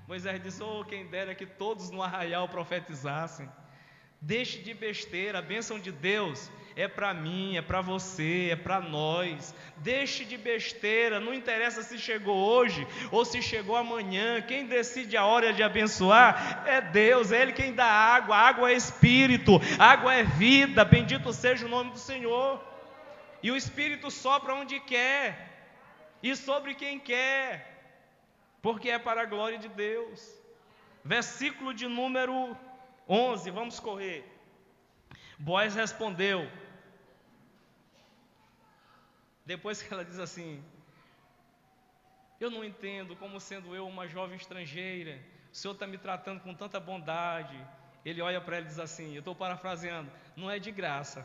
Moisés disse: oh, quem dera que todos no arraial profetizassem. Deixe de besteira, a bênção de Deus é para mim, é para você, é para nós. Deixe de besteira, não interessa se chegou hoje ou se chegou amanhã. Quem decide a hora de abençoar é Deus, é Ele quem dá água. A água é Espírito, a água é vida, bendito seja o nome do Senhor. E o Espírito sopra onde quer e sobre quem quer, porque é para a glória de Deus. Versículo de número 11, vamos correr. Boaz respondeu, depois que ela diz assim: eu não entendo como, sendo eu uma jovem estrangeira, o Senhor está me tratando com tanta bondade. Ele olha para ela e diz assim, eu estou parafraseando: não é de graça.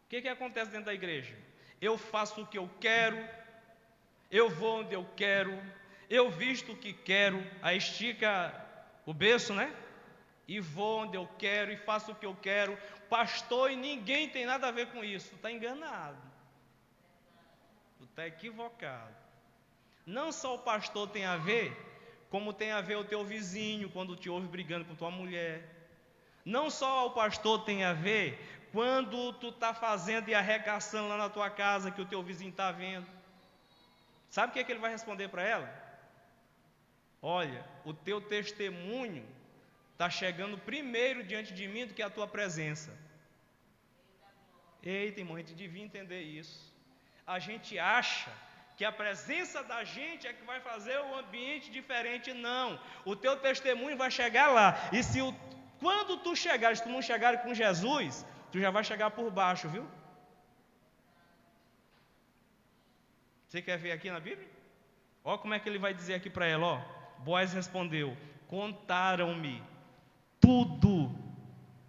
O que acontece dentro da igreja? Eu faço o que eu quero, eu vou onde eu quero, eu visto o que quero, aí estica o berço, né? E vou onde eu quero e faço o que eu quero. Pastor, e ninguém tem nada a ver com isso. Está enganado, está equivocado. Não só o pastor tem a ver, como tem a ver o teu vizinho quando te ouve brigando com tua mulher. Não só o pastor tem a ver quando tu está fazendo e arregaçando lá na tua casa, que o teu vizinho está vendo. Sabe o que ele vai responder para ela? Olha, o teu testemunho está chegando primeiro diante de mim do que a tua presença. Eita, irmão, a gente devia entender isso. A gente acha que a presença da gente é que vai fazer o ambiente diferente. Não, o teu testemunho vai chegar lá. E quando tu chegares, se tu não chegar com Jesus, tu já vai chegar por baixo, viu? Você quer ver aqui na Bíblia? Olha como é que ele vai dizer aqui para ela, ó. Boaz respondeu: contaram-me tudo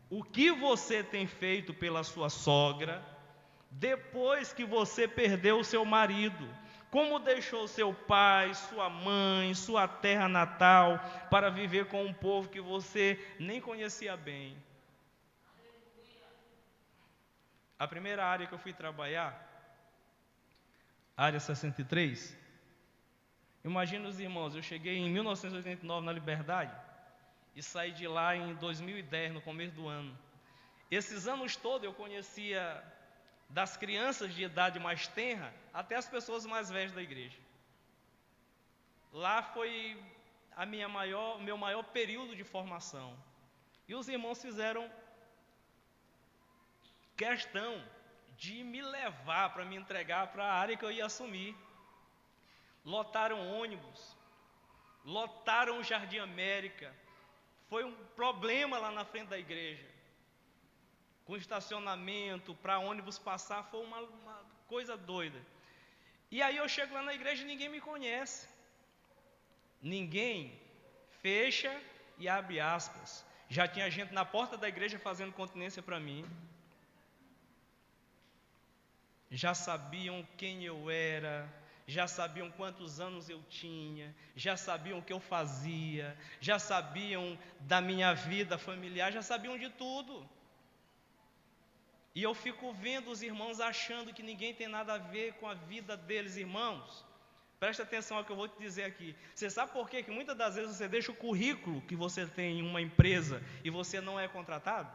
o que você tem feito pela sua sogra, depois que você perdeu o seu marido, como deixou seu pai, sua mãe, sua terra natal, para viver com um povo que você nem conhecia bem. A primeira área que eu fui trabalhar, área 63, imagina os irmãos, eu cheguei em 1989 na Liberdade, e saí de lá em 2010, no começo do ano. Esses anos todos eu conhecia das crianças de idade mais tenra até as pessoas mais velhas da igreja. Lá foi o meu maior período de formação. E os irmãos fizeram questão de me levar para me entregar para a área que eu ia assumir. Lotaram ônibus, lotaram o Jardim América. Foi um problema lá na frente da igreja, com estacionamento, para ônibus passar, foi uma coisa doida. E aí eu chego lá na igreja e ninguém me conhece. Ninguém, fecha e abre aspas. Já tinha gente na porta da igreja fazendo continência para mim. Já sabiam quem eu era, já sabiam quantos anos eu tinha, já sabiam o que eu fazia, já sabiam da minha vida familiar, já sabiam de tudo. E eu fico vendo os irmãos achando que ninguém tem nada a ver com a vida deles. Irmãos, presta atenção ao que eu vou te dizer aqui. Você sabe por quê? Que muitas das vezes você deixa o currículo que você tem em uma empresa e você não é contratado?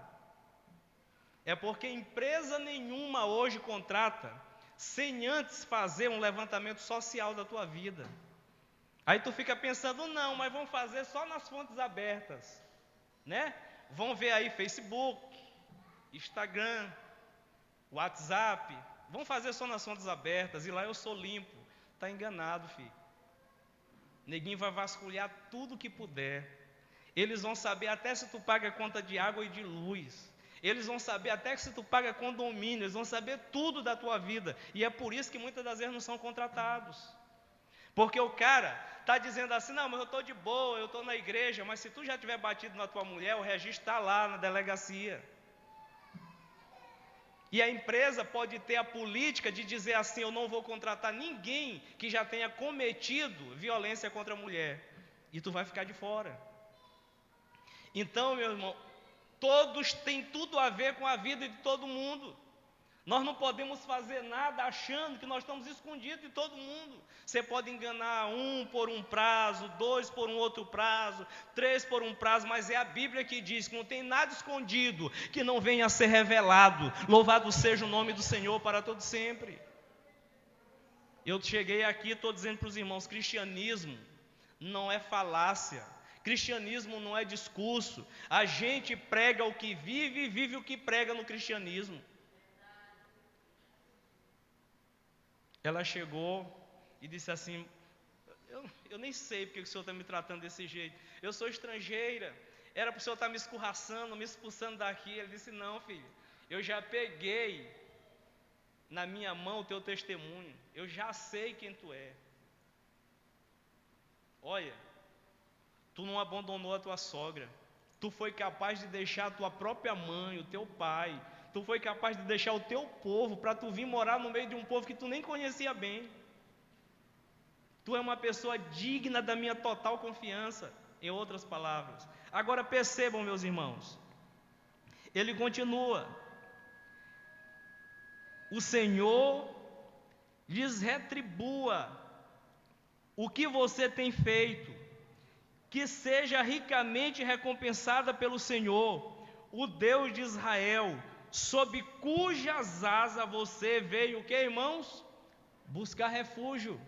É porque empresa nenhuma hoje contrata sem antes fazer um levantamento social da tua vida. Aí tu fica pensando, não, mas vão fazer só nas fontes abertas, né? Vão ver aí Facebook, Instagram, WhatsApp, vão fazer só nas fontes abertas, e lá eu sou limpo. Está enganado, filho. Neguinho vai vasculhar tudo que puder. Eles vão saber até se tu paga conta de água e de luz. Eles vão saber até se tu paga condomínio. Eles vão saber tudo da tua vida. E é por isso que muitas das vezes não são contratados. Porque o cara está dizendo assim, não, mas eu estou de boa, eu estou na igreja, mas se tu já tiver batido na tua mulher, o registro está lá na delegacia. E a empresa pode ter a política de dizer assim, eu não vou contratar ninguém que já tenha cometido violência contra a mulher. E tu vai ficar de fora. Então, meu irmão, todos têm tudo a ver com a vida de todo mundo. Nós não podemos fazer nada achando que nós estamos escondidos de todo mundo. Você pode enganar um por um prazo, dois por um outro prazo, três por um prazo, mas é a Bíblia que diz que não tem nada escondido que não venha a ser revelado. Louvado seja o nome do Senhor para todo sempre. Eu cheguei aqui, estou dizendo para os irmãos, cristianismo não é falácia. Cristianismo não é discurso. A gente prega o que vive e vive o que prega no cristianismo. Ela chegou e disse assim, eu nem sei porque o senhor está me tratando desse jeito. Eu sou estrangeira, era para o senhor estar me escorraçando, me expulsando daqui. Ele disse, não filho, eu já peguei na minha mão o teu testemunho. Eu já sei quem tu é. Olha, tu não abandonou a tua sogra. Tu foi capaz de deixar a tua própria mãe, o teu pai. Tu foi capaz de deixar o teu povo para tu vir morar no meio de um povo que tu nem conhecia bem. Tu é uma pessoa digna da minha total confiança, em outras palavras. Agora percebam, meus irmãos, ele continua. O Senhor lhes retribua o que você tem feito, que seja ricamente recompensada pelo Senhor, o Deus de Israel, sob cujas asas você veio, o que, irmãos? Buscar refúgio.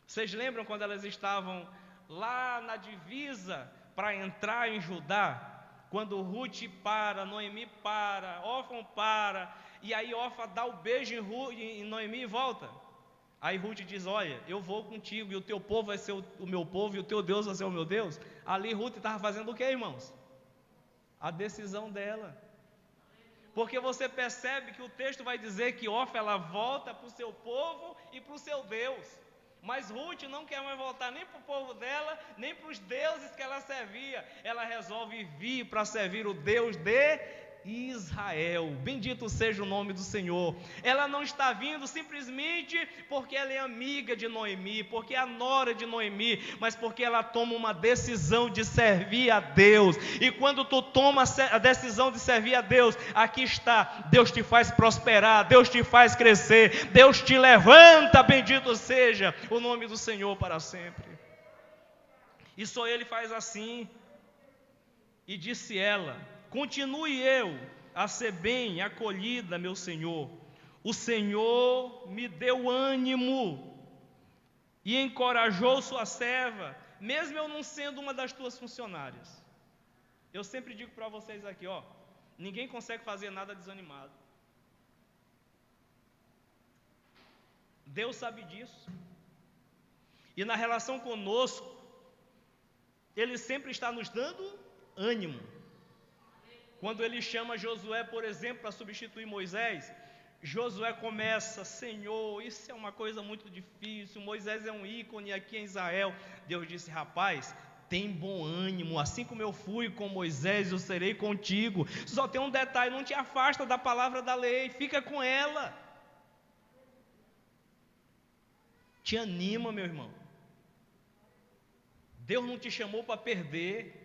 Vocês lembram quando elas estavam lá na divisa para entrar em Judá? Quando Ruth para, Noemi para, Orfa para, e aí Orfa dá o beijo em Noemi e volta. Aí Ruth diz, olha, eu vou contigo e o teu povo vai ser o meu povo e o teu Deus vai ser o meu Deus. Ali Ruth estava fazendo o que, irmãos? A decisão dela. Porque você percebe que o texto vai dizer que Orfa ela volta para o seu povo e para o seu Deus. Mas Ruth não quer mais voltar nem para o povo dela, nem para os deuses que ela servia. Ela resolve vir para servir o Deus de Israel. Bendito seja o nome do Senhor. Ela não está vindo simplesmente porque ela é amiga de Noemi, porque é a nora de Noemi, mas porque ela toma uma decisão de servir a Deus. E quando tu tomas a decisão de servir a Deus, aqui está, Deus te faz prosperar, Deus te faz crescer, Deus te levanta, bendito seja o nome do Senhor para sempre. E só Ele faz assim. E disse ela, continue eu a ser bem acolhida, meu Senhor. O Senhor me deu ânimo e encorajou sua serva, mesmo eu não sendo uma das tuas funcionárias. Eu sempre digo para vocês aqui, ó, ninguém consegue fazer nada desanimado. Deus sabe disso. E na relação conosco, Ele sempre está nos dando ânimo. Quando Ele chama Josué, por exemplo, para substituir Moisés, Josué começa, Senhor, isso é uma coisa muito difícil, Moisés é um ícone aqui em Israel. Deus disse, rapaz, tem bom ânimo, assim como eu fui com Moisés, eu serei contigo. Só tem um detalhe, não te afasta da palavra da lei, fica com ela. Te anima, meu irmão. Deus não te chamou para perder,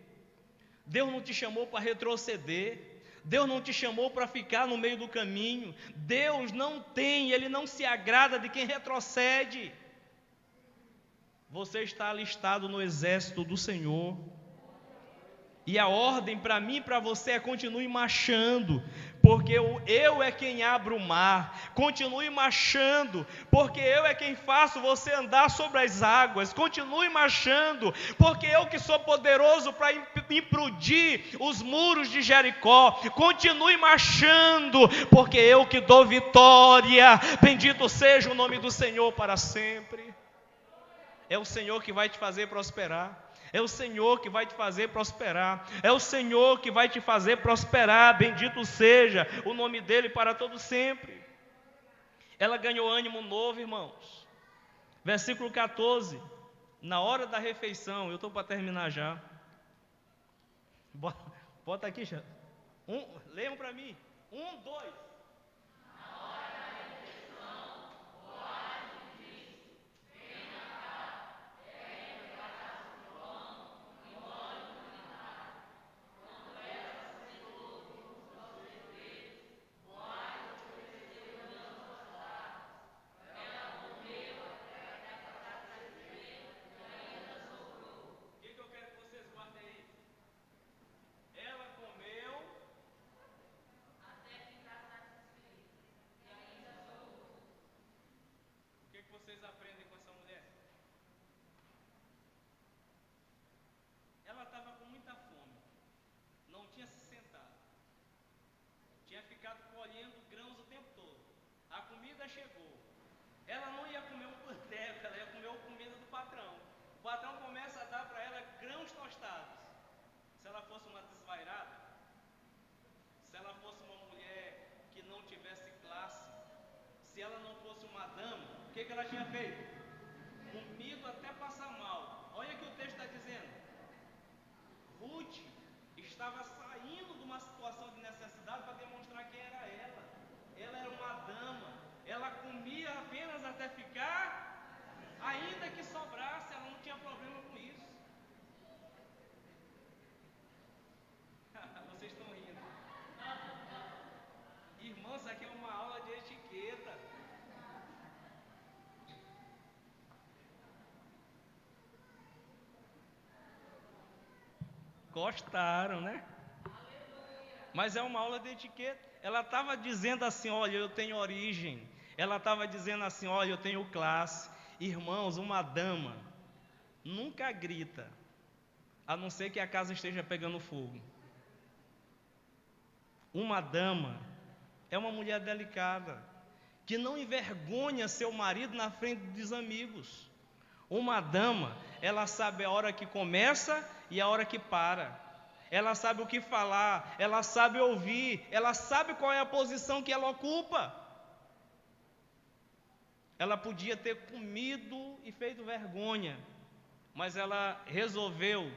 Deus não te chamou para retroceder, Deus não te chamou para ficar no meio do caminho. Deus não tem, Ele não se agrada de quem retrocede. Você está alistado no exército do Senhor. E a ordem para mim e para você é continue marchando, porque eu é quem abro o mar. Continue marchando, porque eu é quem faço você andar sobre as águas. Continue marchando, porque eu que sou poderoso para implodir os muros de Jericó. Continue marchando, porque eu que dou vitória. Bendito seja o nome do Senhor para sempre. É o Senhor que vai te fazer prosperar. É o Senhor que vai te fazer prosperar. É o Senhor que vai te fazer prosperar. Bendito seja o nome dEle para todo sempre. Ela ganhou ânimo novo, irmãos. Versículo 14. Na hora da refeição, eu estou para terminar já. Bota aqui, já. Leiam para mim. 1, 2. Vocês aprendem com essa mulher? Ela estava com muita fome, não tinha se sentado, tinha ficado colhendo grãos o tempo todo. A comida chegou, ela não ia comer um panteco, ela ia comer a comida do patrão. O patrão começa a dar para ela grãos tostados. Se ela fosse uma desvairada, se ela fosse uma mulher que não tivesse classe, se ela não fosse uma dama, o que ela tinha feito? Comido até passar mal. Olha o que o texto está dizendo. Ruth estava saindo de uma situação de necessidade para demonstrar quem era ela. Ela era uma dama. Ela comia apenas até ficar, ainda que sobrasse, ela não tinha problema com isso. Vocês estão rindo. Irmãos, isso aqui é uma aula de etiqueta. Gostaram, né? Mas é uma aula de etiqueta. Ela estava dizendo assim, olha, eu tenho origem. Ela estava dizendo assim, olha, eu tenho classe. Irmãos, uma dama nunca grita, a não ser que a casa esteja pegando fogo. Uma dama é uma mulher delicada, que não envergonha seu marido na frente dos amigos. Uma dama, ela sabe a hora que começa e a hora que para. Ela sabe o que falar, ela sabe ouvir, ela sabe qual é a posição que ela ocupa. Ela podia ter comido e feito vergonha, mas ela resolveu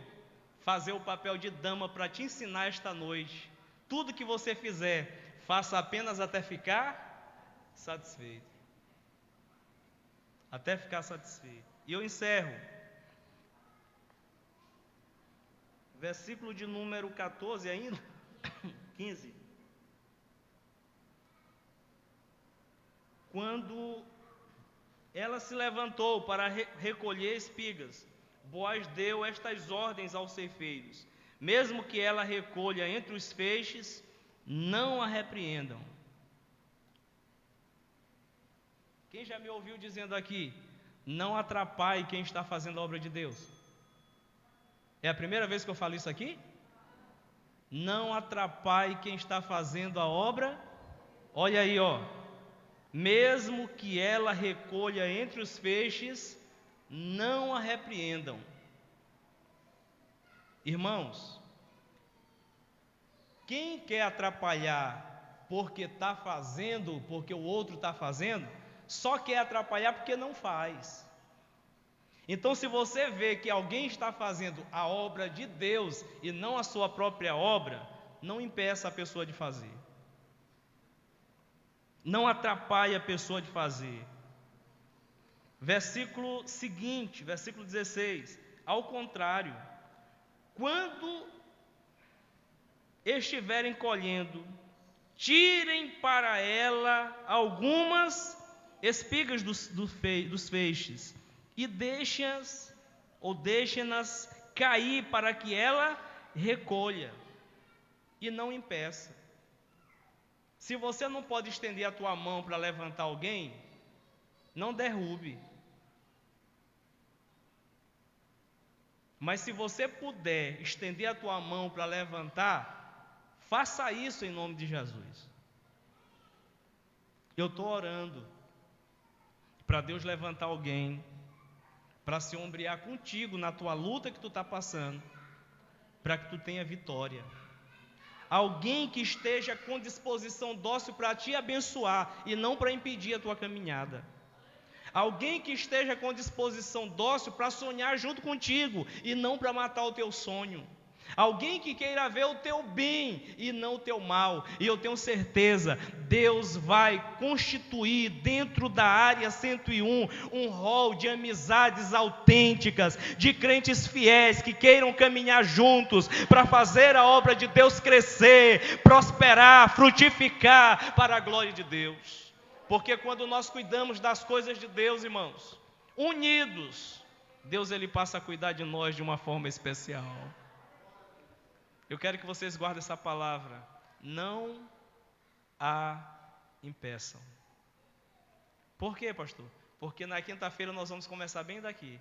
fazer o papel de dama para te ensinar esta noite. Tudo que você fizer, faça apenas até ficar satisfeito. Até ficar satisfeito. E eu encerro. Versículo de número 14 ainda, 15. Quando ela se levantou para recolher espigas, Boaz deu estas ordens aos ceifeiros: mesmo que ela recolha entre os feixes, não a repreendam. Quem já me ouviu dizendo aqui, não atrapalhe quem está fazendo a obra de Deus? É a primeira vez que eu falo isso aqui? Não atrapalhe quem está fazendo a obra. Olha aí, ó. Mesmo que ela recolha entre os feixes, não a repreendam. Irmãos, quem quer atrapalhar porque está fazendo, porque o outro está fazendo, só quer atrapalhar porque não faz. Então, se você vê que alguém está fazendo a obra de Deus e não a sua própria obra, não impeça a pessoa de fazer. Não atrapalhe a pessoa de fazer. Versículo seguinte, versículo 16. Ao contrário, quando estiverem colhendo, tirem para ela algumas espigas dos feixes e deixem-nas cair para que ela recolha, e não impeça. Se você não pode estender a tua mão para levantar alguém, não derrube. Mas se você puder estender a tua mão para levantar, faça isso em nome de Jesus. Eu estou orando para Deus levantar alguém, para se ombrear contigo na tua luta que tu está passando, para que tu tenha vitória. Alguém que esteja com disposição dócil para te abençoar e não para impedir a tua caminhada. Alguém que esteja com disposição dócil para sonhar junto contigo e não para matar o teu sonho. Alguém que queira ver o teu bem e não o teu mal. E eu tenho certeza, Deus vai constituir dentro da área 101 um rol de amizades autênticas, de crentes fiéis que queiram caminhar juntos para fazer a obra de Deus crescer, prosperar, frutificar para a glória de Deus. Porque quando nós cuidamos das coisas de Deus, irmãos, unidos, Deus ele passa a cuidar de nós de uma forma especial. Eu quero que vocês guardem essa palavra. Não a impeçam. Por quê, pastor? Porque na quinta-feira nós vamos começar bem daqui.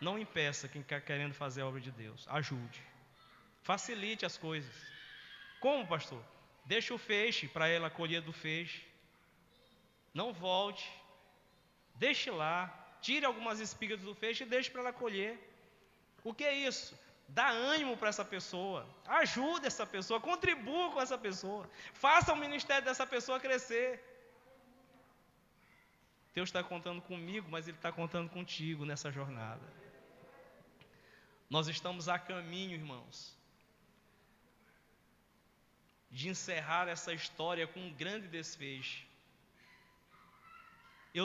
Não impeça quem está querendo fazer a obra de Deus. Ajude. Facilite as coisas. Como, pastor? Deixa o feixe para ela colher do feixe. Não volte. Deixe lá. Tire algumas espigas do feixe e deixe para ela colher. O que é isso? Dá ânimo para essa pessoa, ajude essa pessoa, contribua com essa pessoa, faça o ministério dessa pessoa crescer. Deus está contando comigo, mas Ele está contando contigo nessa jornada. Nós estamos a caminho, irmãos, de encerrar essa história com um grande desfecho.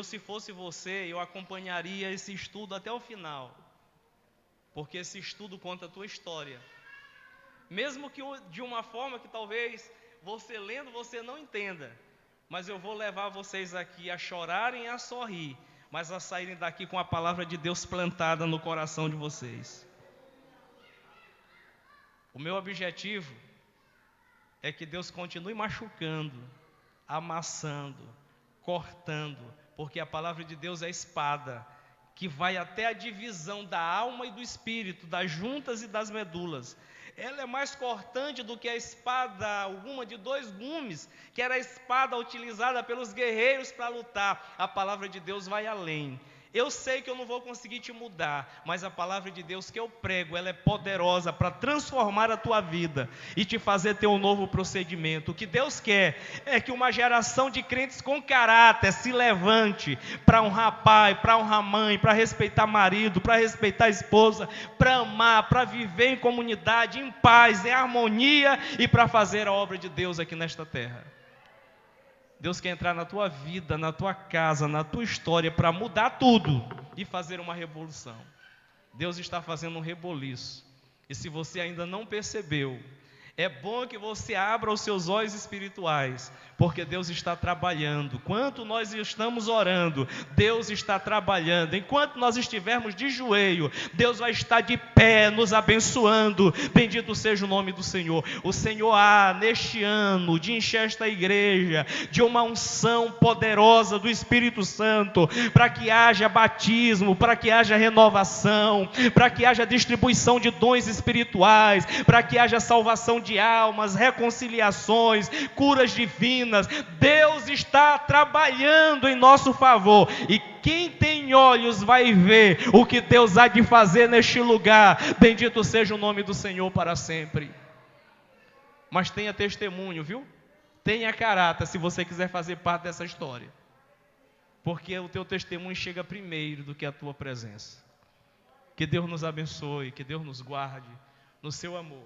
Se fosse você, eu acompanharia esse estudo até o final. Porque esse estudo conta a tua história. Mesmo que de uma forma que talvez você lendo, você não entenda. Mas eu vou levar vocês aqui a chorarem e a sorrir. Mas a saírem daqui com a palavra de Deus plantada no coração de vocês. O meu objetivo é que Deus continue machucando, amassando, cortando. Porque a palavra de Deus é espada, que vai até a divisão da alma e do espírito, das juntas e das medulas. Ela é mais cortante do que a espada alguma de 2 gumes, que era a espada utilizada pelos guerreiros para lutar. A palavra de Deus vai além. Eu sei que eu não vou conseguir te mudar, mas a palavra de Deus que eu prego, ela é poderosa para transformar a tua vida e te fazer ter um novo procedimento. O que Deus quer é que uma geração de crentes com caráter se levante para honrar pai, para honrar mãe, para respeitar marido, para respeitar esposa, para amar, para viver em comunidade, em paz, em harmonia e para fazer a obra de Deus aqui nesta terra. Deus quer entrar na tua vida, na tua casa, na tua história, para mudar tudo e fazer uma revolução. Deus está fazendo um reboliço. E se você ainda não percebeu, é bom que você abra os seus olhos espirituais, porque Deus está trabalhando. Enquanto nós estamos orando, Deus está trabalhando. Enquanto nós estivermos de joelho, Deus vai estar de pé, nos abençoando. Bendito seja o nome do Senhor. O Senhor há, neste ano, de encher esta igreja de uma unção poderosa do Espírito Santo, para que haja batismo, para que haja renovação, para que haja distribuição de dons espirituais, para que haja salvação de almas, reconciliações, curas divinas. Deus está trabalhando em nosso favor, e quem tem olhos vai ver o que Deus há de fazer neste lugar. Bendito seja o nome do Senhor para sempre. Mas tenha testemunho, viu? Tenha caráter se você quiser fazer parte dessa história, porque o teu testemunho chega primeiro do que a tua presença. Que Deus nos abençoe, que Deus nos guarde no seu amor.